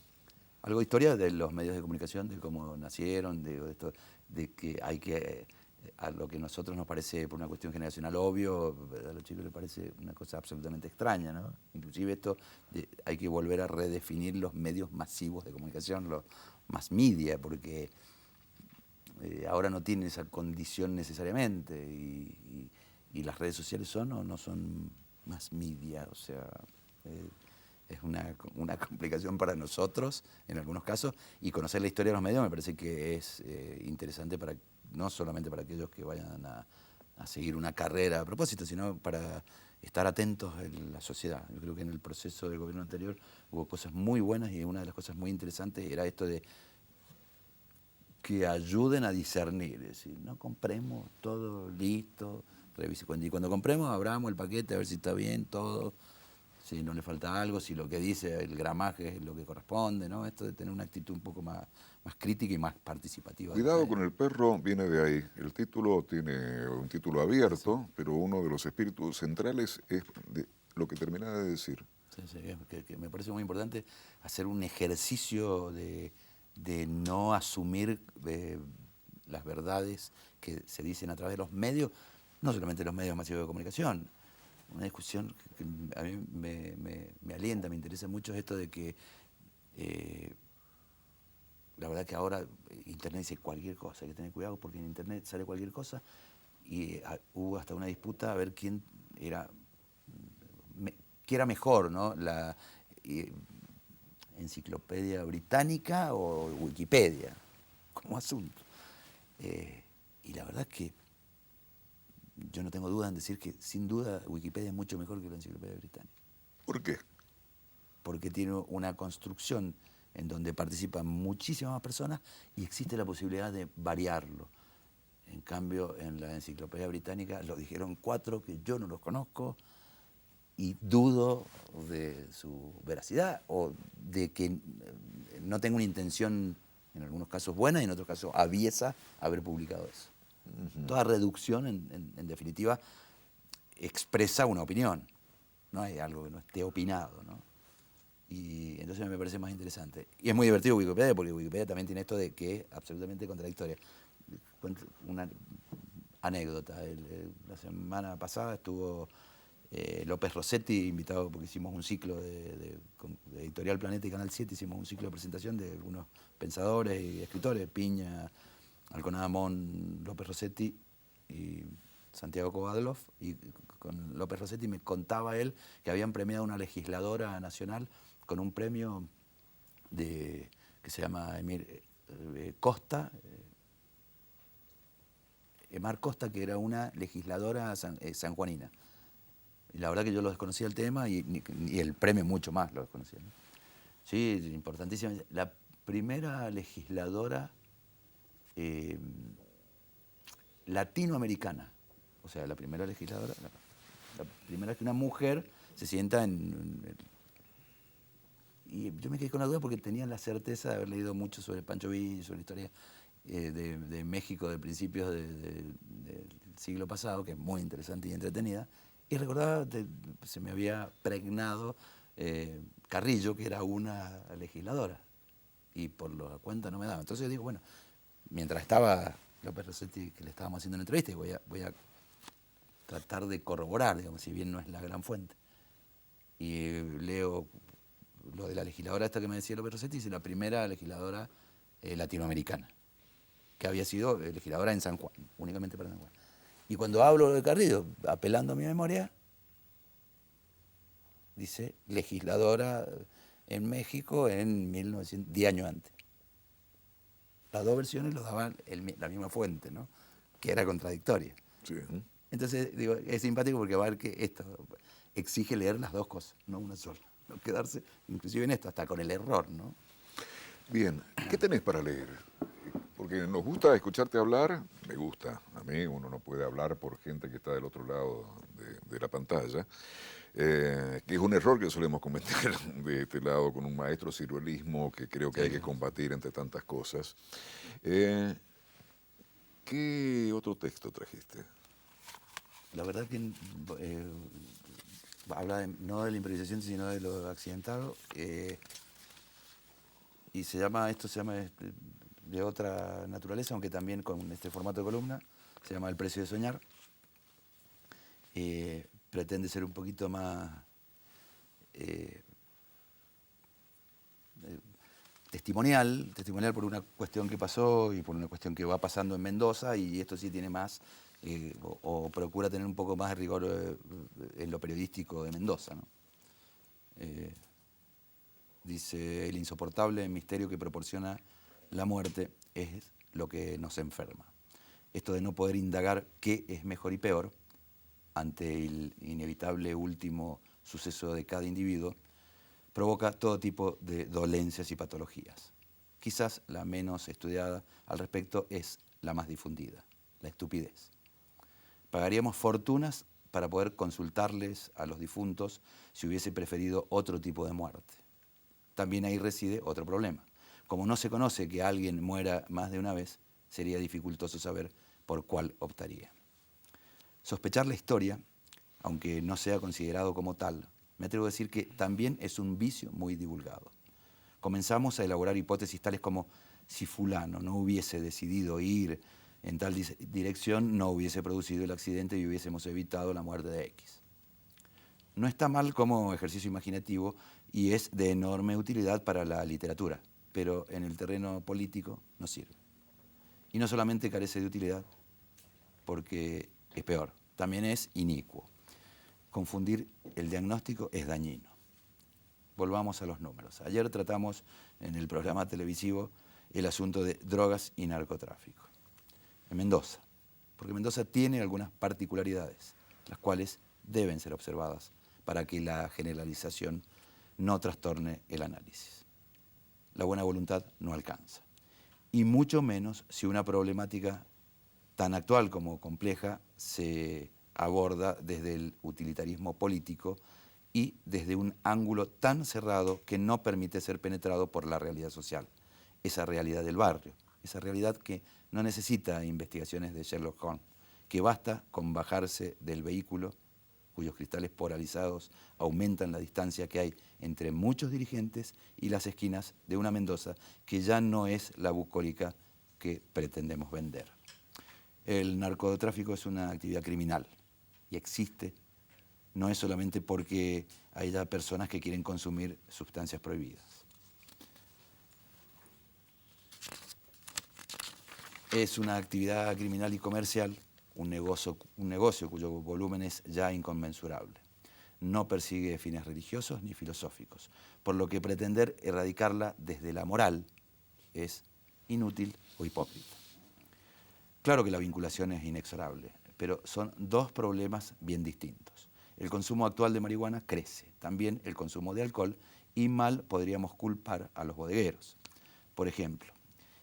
Algo de historia de los medios de comunicación, de cómo nacieron, de esto, de que hay que, a lo que a nosotros nos parece por una cuestión generacional obvio, a los chicos les parece una cosa absolutamente extraña, ¿no? Inclusive esto, hay que volver a redefinir los medios masivos de comunicación, los mass media, porque ahora no tienen esa condición necesariamente, y las redes sociales son o no son mass media, o sea... es una complicación para nosotros en algunos casos, y conocer la historia de los medios me parece que es interesante para no solamente para aquellos que vayan a seguir una carrera a propósito, sino para estar atentos en la sociedad. Yo creo que en el proceso del gobierno anterior hubo cosas muy buenas, y una de las cosas muy interesantes era esto de que ayuden a discernir, es decir, no compremos todo listo, y cuando compremos abramos el paquete a ver si está bien todo, si no le falta algo, si lo que dice el gramaje es lo que corresponde, ¿no? Esto de tener una actitud un poco más crítica y más participativa. Cuidado con el Perro viene de ahí. El título tiene un título abierto, sí, pero uno de los espíritus centrales es lo que termina de decir. Sí, sí, que me parece muy importante hacer un ejercicio de no asumir las verdades que se dicen a través de los medios, no solamente los medios masivos de comunicación. Una discusión que a mí me alienta, me interesa mucho, es esto de que la verdad que ahora Internet dice cualquier cosa, hay que tener cuidado porque en Internet sale cualquier cosa, y hubo hasta una disputa a ver quién era, qué era mejor, ¿no? La Enciclopedia Británica o Wikipedia, como asunto. Y la verdad es que yo no tengo duda en decir que sin duda Wikipedia es mucho mejor que la Enciclopedia Británica. ¿Por qué? Porque tiene una construcción en donde participan muchísimas más personas y existe la posibilidad de variarlo. En cambio, en la Enciclopedia Británica lo dijeron 4 que yo no los conozco y dudo de su veracidad o de que no tengo una intención, en algunos casos buena y en otros casos aviesa, haber publicado eso. Toda reducción, en definitiva, expresa una opinión, no hay algo que no esté opinado, ¿no? Y entonces me parece más interesante. Y es muy divertido Wikipedia, porque Wikipedia también tiene esto de que es absolutamente contradictoria. Cuento una anécdota. La semana pasada estuvo López Rossetti invitado, porque hicimos un ciclo de Editorial Planeta y Canal 7, hicimos un ciclo de presentación de algunos pensadores y escritores, Piña, Alconada Amón, López Rossetti y Santiago Kovadlov. Y con López Rossetti me contaba él que habían premiado a una legisladora nacional con un premio que se llama Costa, Emar Costa, que era una legisladora sanjuanina. Y la verdad que yo lo desconocía el tema y el premio mucho más lo desconocía, ¿no? Sí, importantísimo. La primera legisladora latinoamericana, o sea, la primera legisladora, la primera vez que una mujer se sienta y yo me quedé con la duda porque tenía la certeza de haber leído mucho sobre Pancho Villa, sobre la historia de México de principios del siglo pasado, que es muy interesante y entretenida, y recordaba, se me había pregnado Carrillo, que era una legisladora, y por la cuenta no me daba. Entonces digo, bueno, mientras estaba López Rossetti, que le estábamos haciendo una entrevista, y voy a tratar de corroborar, digamos, si bien no es la gran fuente. Y leo lo de la legisladora esta que me decía López Rossetti, dice la primera legisladora latinoamericana, que había sido legisladora en San Juan, únicamente para San Juan. Y cuando hablo de Carrillo, apelando a mi memoria, dice legisladora en México en 1900, 10 años antes. Las dos versiones lo daban la misma fuente, ¿no? Que era contradictoria. Sí. Entonces, digo, es simpático porque va a ver que esto exige leer las dos cosas, no una sola. No quedarse, inclusive en esto, hasta con el error, ¿no? Bien, ¿qué tenés para leer? Porque nos gusta escucharte hablar, me gusta, a mí uno no puede hablar por gente que está del otro lado de la pantalla, que es un error que solemos cometer de este lado con un maestro ciruelismo que creo que hay que combatir entre tantas cosas. ¿Qué otro texto trajiste? La verdad que habla no de la improvisación, sino de lo accidentado. Y esto se llama de otra naturaleza, aunque también con este formato de columna, se llama El precio de soñar. Pretende ser un poquito más testimonial por una cuestión que pasó y por una cuestión que va pasando en Mendoza, y esto sí tiene más, o procura tener un poco más de rigor en lo periodístico de Mendoza, ¿no? Dice, el insoportable misterio que proporciona la muerte es lo que nos enferma. Esto de no poder indagar qué es mejor y peor ante el inevitable último suceso de cada individuo, provoca todo tipo de dolencias y patologías. Quizás la menos estudiada al respecto es la más difundida, la estupidez. Pagaríamos fortunas para poder consultarles a los difuntos si hubiese preferido otro tipo de muerte. También ahí reside otro problema. Como no se conoce que alguien muera más de una vez, sería dificultoso saber por cuál optaría. Sospechar la historia, aunque no sea considerado como tal, me atrevo a decir que también es un vicio muy divulgado. Comenzamos a elaborar hipótesis tales como si fulano no hubiese decidido ir en tal dirección, no hubiese producido el accidente y hubiésemos evitado la muerte de X. No está mal como ejercicio imaginativo y es de enorme utilidad para la literatura, pero en el terreno político no sirve. Y no solamente carece de utilidad, porque es peor, también es inicuo. Confundir el diagnóstico es dañino. Volvamos a los números. Ayer tratamos en el programa televisivo el asunto de drogas y narcotráfico en Mendoza, porque Mendoza tiene algunas particularidades, las cuales deben ser observadas para que la generalización no trastorne el análisis. La buena voluntad no alcanza, y mucho menos si una problemática tan actual como compleja se aborda desde el utilitarismo político y desde un ángulo tan cerrado que no permite ser penetrado por la realidad social, esa realidad del barrio, esa realidad que no necesita investigaciones de Sherlock Holmes, que basta con bajarse del vehículo cuyos cristales polarizados aumentan la distancia que hay entre muchos dirigentes y las esquinas de una Mendoza que ya no es la bucólica que pretendemos vender. El narcotráfico es una actividad criminal y existe, no es solamente porque haya personas que quieren consumir sustancias prohibidas. Es una actividad criminal y comercial, un negocio cuyo volumen es ya inconmensurable. No persigue fines religiosos ni filosóficos, por lo que pretender erradicarla desde la moral es inútil o hipócrita. Claro que la vinculación es inexorable, pero son dos problemas bien distintos. El consumo actual de marihuana crece, también el consumo de alcohol, y mal podríamos culpar a los bodegueros, por ejemplo.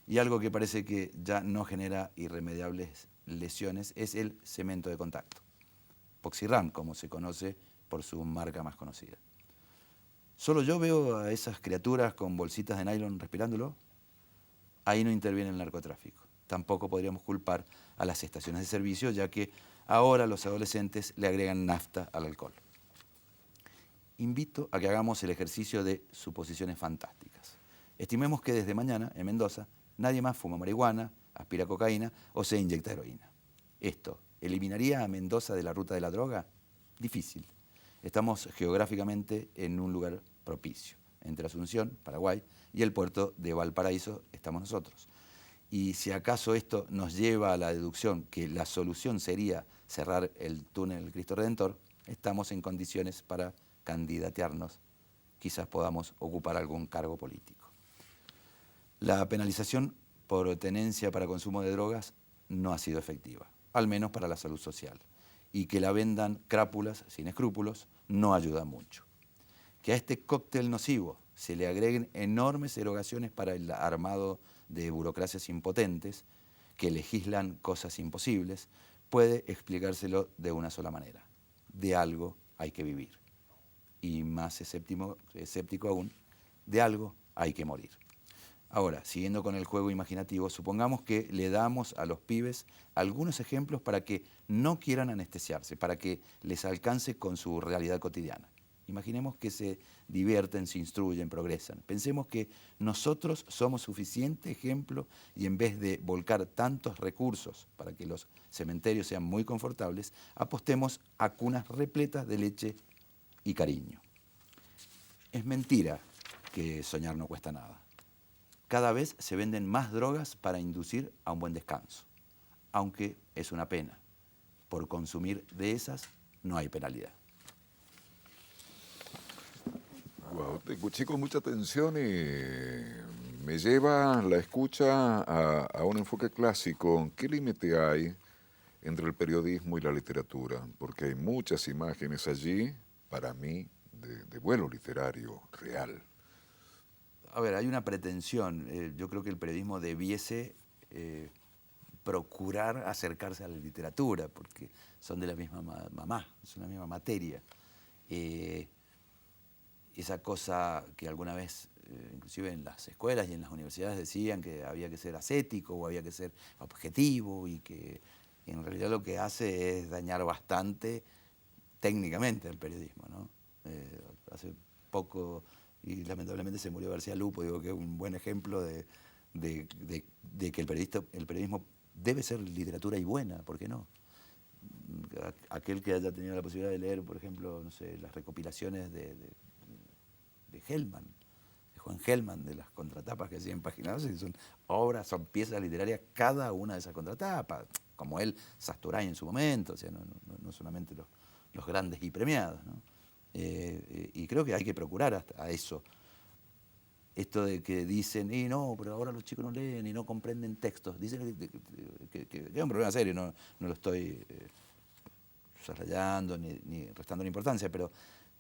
Y algo que parece que ya no genera irremediables lesiones es el cemento de contacto, Poxirram, como se conoce por su marca más conocida. ¿Solo yo veo a esas criaturas con bolsitas de nylon respirándolo? Ahí no interviene el narcotráfico. Tampoco podríamos culpar a las estaciones de servicio, ya que ahora los adolescentes le agregan nafta al alcohol. invito a que hagamos el ejercicio de suposiciones fantásticas. Estimemos que desde mañana, en Mendoza, nadie más fuma marihuana, aspira cocaína o se inyecta heroína. ¿Esto eliminaría a Mendoza de la ruta de la droga? Difícil. Estamos geográficamente en un lugar propicio. Entre Asunción, Paraguay, y el puerto de Valparaíso estamos nosotros. Y si acaso esto nos lleva a la deducción que la solución sería cerrar el túnel del Cristo Redentor, estamos en condiciones para candidatearnos. Quizás podamos ocupar algún cargo político. La penalización por tenencia para consumo de drogas no ha sido efectiva, al menos para la salud social. Y que la vendan crápulas sin escrúpulos no ayuda mucho. Que a este cóctel nocivo se le agreguen enormes erogaciones para el armado de burocracias impotentes que legislan cosas imposibles, puede explicárselo de una sola manera. De algo hay que vivir. Y más escéptico aún, de algo hay que morir. Ahora, siguiendo con el juego imaginativo, supongamos que le damos a los pibes algunos ejemplos para que no quieran anestesiarse, para que les alcance con su realidad cotidiana. Imaginemos que se divierten, se instruyen, progresan. Pensemos que nosotros somos suficiente ejemplo y en vez de volcar tantos recursos para que los cementerios sean muy confortables, apostemos a cunas repletas de leche y cariño. Es mentira que soñar no cuesta nada. Cada vez se venden más drogas para inducir a un buen descanso, aunque es una pena. Por consumir de esas no hay penalidad. Wow, te escuché con mucha atención y me lleva la escucha a un enfoque clásico. ¿Qué límite hay entre el periodismo y la literatura? Porque hay muchas imágenes allí, para mí, de vuelo literario real. A ver, hay una pretensión. Yo creo que el periodismo debiese procurar acercarse a la literatura, porque son de la misma mamá, es una misma materia. Esa cosa que alguna vez, inclusive en las escuelas y en las universidades, decían que había que ser ascético o había que ser objetivo y que en realidad lo que hace es dañar bastante técnicamente al periodismo, ¿no? Hace poco, y lamentablemente se murió García Lupo, digo que es un buen ejemplo de que el periodismo debe ser literatura y buena, ¿por qué no? Aquel que haya tenido la posibilidad de leer, por ejemplo, no sé, las recopilaciones de Hellman, de Juan Hellman, de las contratapas que hacía en Página 12, son obras, son piezas literarias, cada una de esas contratapas, como él, Sasturán en su momento, o sea, no solamente los grandes y premiados, ¿no? Y creo que hay que procurar hasta a eso. Esto de que dicen, y no, pero ahora los chicos no leen y no comprenden textos. Dicen que es un problema serio, no lo estoy soslayando ni restando la importancia, pero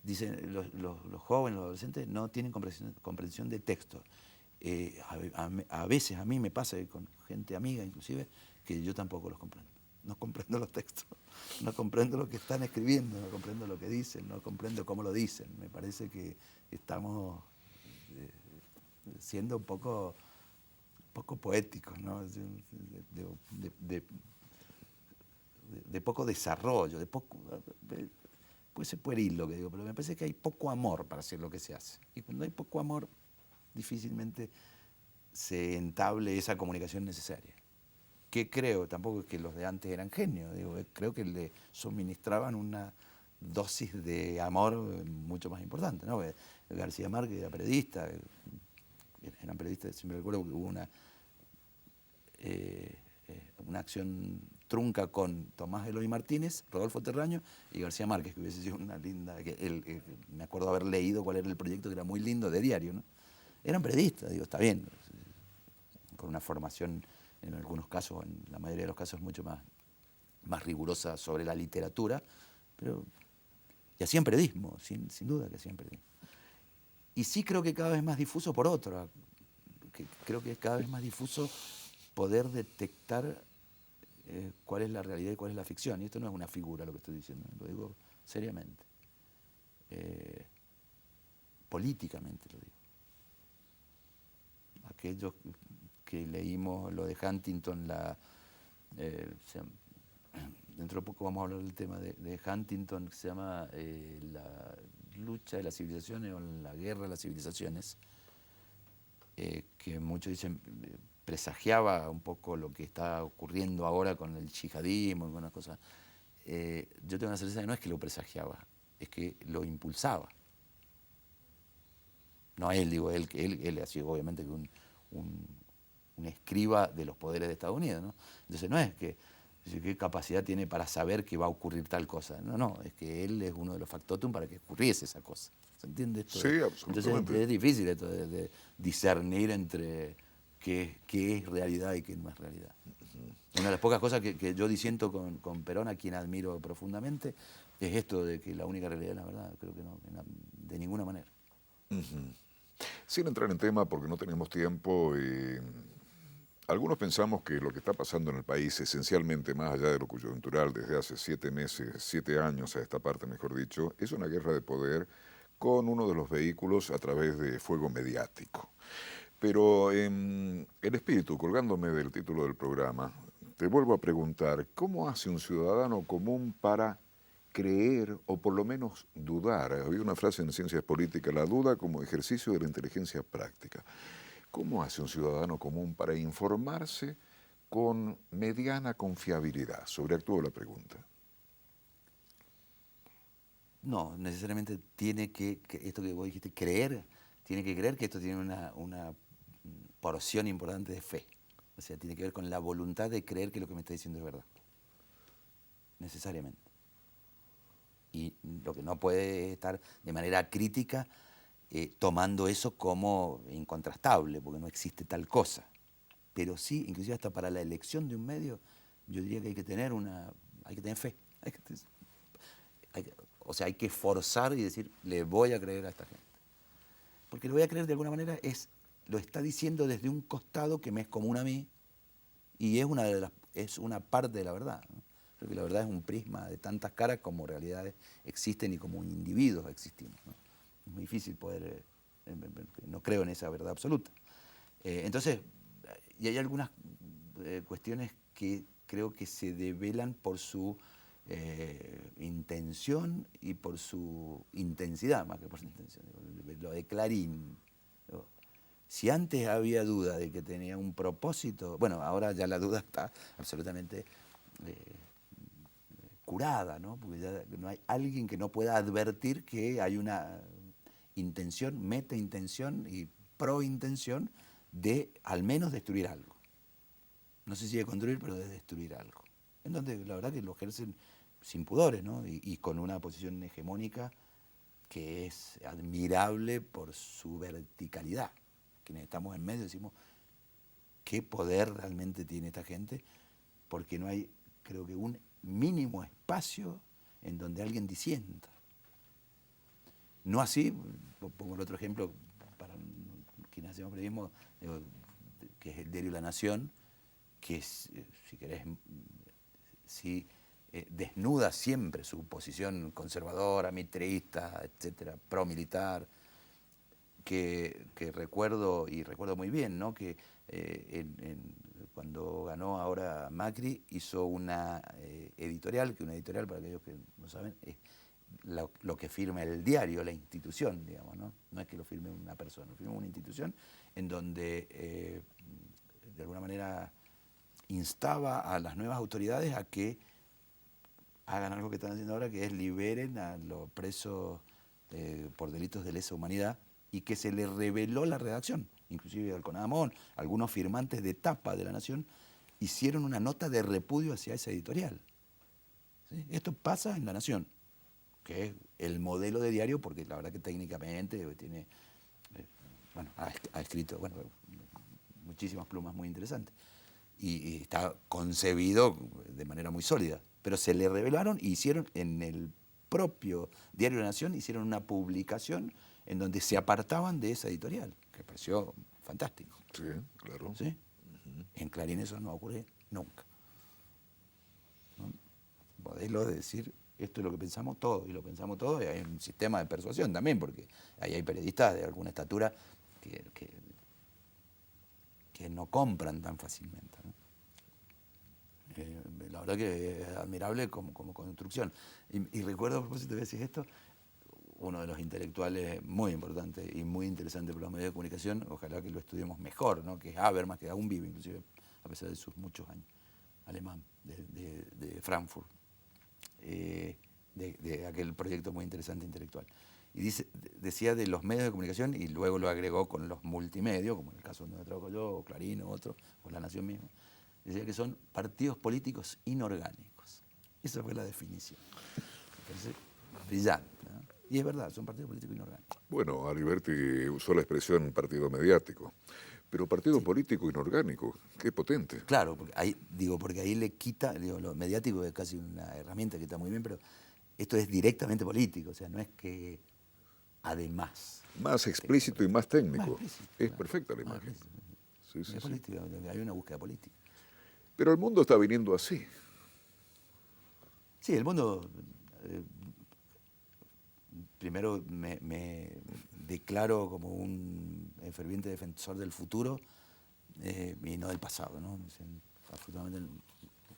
dicen los jóvenes, los adolescentes no tienen comprensión de texto. A veces a mí me pasa con gente amiga inclusive que yo tampoco los comprendo. No comprendo los textos, no comprendo lo que están escribiendo, no comprendo lo que dicen, no comprendo cómo lo dicen. Me parece que estamos siendo un poco poéticos, ¿no? De poco desarrollo, puede ser pueril lo que digo, pero me parece que hay poco amor para hacer lo que se hace. Y cuando hay poco amor, difícilmente se entable esa comunicación necesaria. Que creo, tampoco es que los de antes eran genios, creo que le suministraban una dosis de amor mucho más importante, ¿no? García Márquez era periodista, eran periodistas, siempre recuerdo que hubo una acción trunca con Tomás Eloy Martínez, Rodolfo Terraño y García Márquez, que hubiese sido una linda, me acuerdo haber leído cuál era el proyecto, que era muy lindo, de diario, ¿no? Eran periodistas, está bien, con una formación en algunos casos, en la mayoría de los casos mucho más rigurosa sobre la literatura, pero y hacían periodismo, sin duda que hacían periodismo. Y sí creo que cada vez más difuso por otro, que creo que es cada vez más difuso poder detectar cuál es la realidad y cuál es la ficción. Y esto no es una figura lo que estoy diciendo, lo digo seriamente. Políticamente lo digo. Aquellos que leímos lo de Huntington, dentro de poco vamos a hablar del tema de Huntington, que se llama lucha de las civilizaciones o la guerra de las civilizaciones, que muchos dicen presagiaba un poco lo que está ocurriendo ahora con el yihadismo y algunas cosas. Yo tengo la certeza que no es que lo presagiaba, es que lo impulsaba. No él, digo, él ha sido obviamente un escriba de los poderes de Estados Unidos, ¿no? Entonces no es que qué capacidad tiene para saber que va a ocurrir tal cosa. No, es que él es uno de los factotum para que ocurriese esa cosa. ¿Se entiende esto? Sí, Entonces absolutamente. es difícil esto de discernir entre qué es realidad y qué no es realidad. Una de las pocas cosas que yo disiento con Perón, a quien admiro profundamente, es esto de que la única realidad es la verdad. Creo que no, de ninguna manera. Sin entrar en tema, porque no tenemos tiempo, algunos pensamos que lo que está pasando en el país, esencialmente más allá de lo coyuntural, desde hace 7 meses, 7 años a esta parte, mejor dicho, es una guerra de poder con uno de los vehículos a través de fuego mediático. Pero en el espíritu, colgándome del título del programa, te vuelvo a preguntar, ¿cómo hace un ciudadano común para creer o por lo menos dudar? Había una frase en ciencias políticas, la duda como ejercicio de la inteligencia práctica. ¿Cómo hace un ciudadano común para informarse con mediana confiabilidad? Sobreactúo la pregunta. No, necesariamente tiene esto que vos dijiste, creer, tiene que creer que esto tiene una porción importante de fe. O sea, tiene que ver con la voluntad de creer que lo que me está diciendo es verdad. Necesariamente. Y lo que no puede estar de manera crítica tomando eso como incontrastable, porque no existe tal cosa. Pero sí, inclusive hasta para la elección de un medio, yo diría que hay que tener fe. O sea, hay que forzar y decir, le voy a creer a esta gente. Porque le voy a creer de alguna manera lo está diciendo desde un costado que me es común a mí y es una parte de la verdad, ¿no? Creo que la verdad es un prisma de tantas caras como realidades existen y como individuos existimos, ¿no? Es muy difícil poder, no creo en esa verdad absoluta. Entonces, y hay algunas cuestiones que creo que se develan por su intención y por su intensidad, más que por su intención. Lo de Clarín. Si antes había duda de que tenía un propósito, bueno, ahora ya la duda está absolutamente curada, ¿no? Porque ya no hay alguien que no pueda advertir que hay una intención, meta-intención y pro-intención de al menos destruir algo. No sé si de construir, pero de destruir algo. En donde la verdad que lo ejercen sin pudores, ¿no? Y con una posición hegemónica que es admirable por su verticalidad. Quienes estamos en medio decimos, ¿qué poder realmente tiene esta gente? Porque no hay, creo que, un mínimo espacio en donde alguien disienta. No así, pongo el otro ejemplo, para quienes hacemos periodismo, que es el diario La Nación, que es, si querés, sí, desnuda siempre su posición conservadora, mitrista, etcétera, pro-militar, que recuerdo, y recuerdo muy bien, ¿no? Que cuando ganó ahora Macri, hizo una editorial, que una editorial, para aquellos que no saben, es lo que firma el diario, la institución, digamos, ¿no? No es que lo firme una persona, lo firma una institución en donde de alguna manera instaba a las nuevas autoridades a que hagan algo que están haciendo ahora, que es liberen a los presos por delitos de lesa humanidad, y que se le reveló la redacción, inclusive al CONADMON, algunos firmantes de tapa de La Nación hicieron una nota de repudio hacia esa editorial. ¿Sí? Esto pasa en La Nación, que es el modelo de diario, porque la verdad que técnicamente tiene, bueno, ha escrito, bueno, muchísimas plumas muy interesantes. Y está concebido de manera muy sólida. Pero se le revelaron y hicieron en el propio Diario de la Nación, hicieron una publicación en donde se apartaban de esa editorial, que pareció fantástico. Sí, claro. ¿Sí? En Clarín eso no ocurre nunca. ¿No? Modelo de decir, esto es lo que pensamos todos, y lo pensamos todos, y hay un sistema de persuasión también, porque ahí hay periodistas de alguna estatura que no compran tan fácilmente, ¿no? La verdad que es admirable como construcción. Y recuerdo, a propósito de decir esto, uno de los intelectuales muy importantes y muy interesantes por los medios de comunicación, ojalá que lo estudiemos mejor, ¿no? Que es Habermas, que aún vive, inclusive, a pesar de sus muchos años, alemán, de Frankfurt, de aquel proyecto muy interesante intelectual. Y decía de los medios de comunicación, y luego lo agregó con los multimedios, como en el caso donde trabajo yo, o Clarín, o otro, o La Nación misma, decía que son partidos políticos inorgánicos. Esa fue la definición. Me parece brillante, ¿no? Y es verdad, son partidos políticos inorgánicos. Bueno, Aliberti usó la expresión partido mediático, pero partido político inorgánico, qué potente. Claro, porque ahí le quita, lo mediático es casi una herramienta que está muy bien, pero esto es directamente político, o sea, no es que además. Más explícito y más técnico. Más explícito, Es claro. perfecta la Más imagen. explícito. Sí, sí, Es sí. política, hay una búsqueda política. Pero el mundo está viniendo así. Sí, el mundo, primero me declaro como un ferviente defensor del futuro y no del pasado, ¿no? Afortunadamente,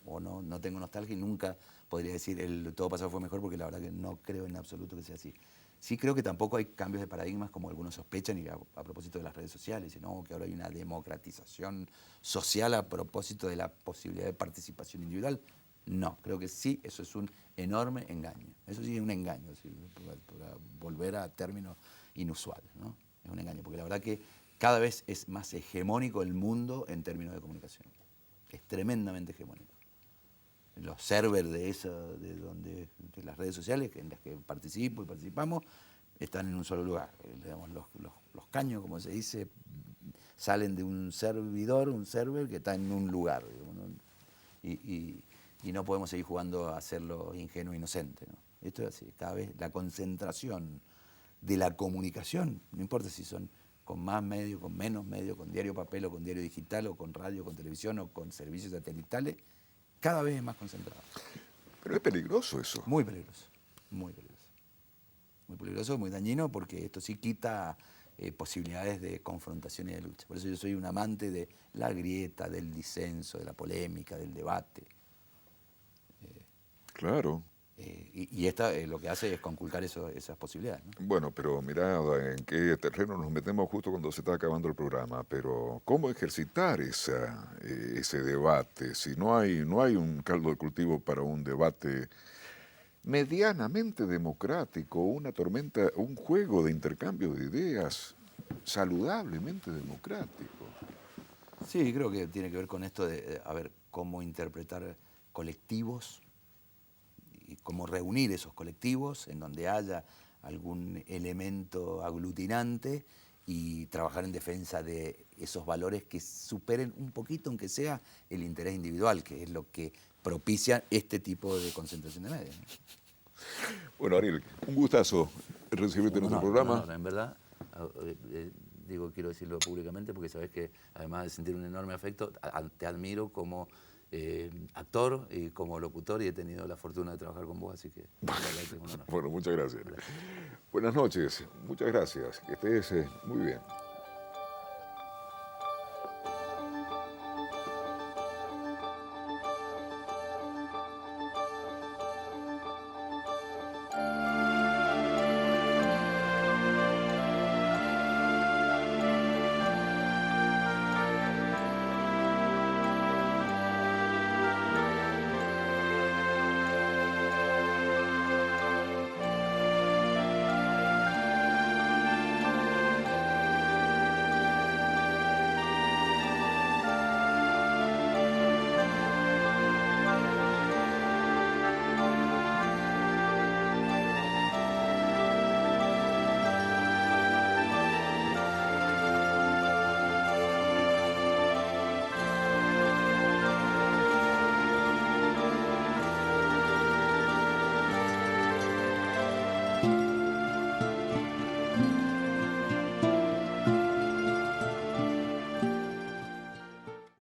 o no tengo nostalgia y nunca podría decir el todo pasado fue mejor, porque la verdad que no creo en absoluto que sea así. Sí creo que tampoco hay cambios de paradigmas como algunos sospechan, y a propósito de las redes sociales, sino que ahora hay una democratización social a propósito de la posibilidad de participación individual. No, creo que sí, eso es un enorme engaño. Eso sí es un engaño, para volver a términos inusuales, ¿no? Es un engaño, porque la verdad que cada vez es más hegemónico el mundo en términos de comunicación. Es tremendamente hegemónico. Los servers de las redes sociales en las que participo y participamos están en un solo lugar. Digamos, los caños, como se dice, salen de un server que está en un lugar, digamos, ¿no? Y no podemos seguir jugando a hacerlo ingenuo e inocente, ¿no? Esto es así, cada vez la concentración de la comunicación, no importa si son con más medios, con menos medios, con diario papel o con diario digital, o con radio, con televisión o con servicios satelitales, cada vez es más concentrado. Pero es peligroso eso. Muy peligroso, muy peligroso. Muy peligroso, muy dañino, porque esto sí quita posibilidades de confrontación y de lucha. Por eso yo soy un amante de la grieta, del disenso, de la polémica, del debate. Claro. Y esta lo que hace es conculcar esas posibilidades, ¿no? Bueno, pero mira en qué terreno nos metemos justo cuando se está acabando el programa. Pero ¿cómo ejercitar ese debate? Si no hay un caldo de cultivo para un debate medianamente democrático, un juego de intercambio de ideas saludablemente democrático. Sí, creo que tiene que ver con esto de a ver cómo interpretar colectivos y cómo reunir esos colectivos en donde haya algún elemento aglutinante y trabajar en defensa de esos valores que superen un poquito, aunque sea, el interés individual, que es lo que propicia este tipo de concentración de medios, ¿no? Bueno, Ariel, un gustazo recibirte en nuestro programa. No, en verdad, quiero decirlo públicamente porque sabes que además de sentir un enorme afecto, te admiro como actor y como locutor, y he tenido la fortuna de trabajar con vos, así que la verdad que es un honor. Bueno, muchas gracias. Buenas noches, muchas gracias. Que estés muy bien.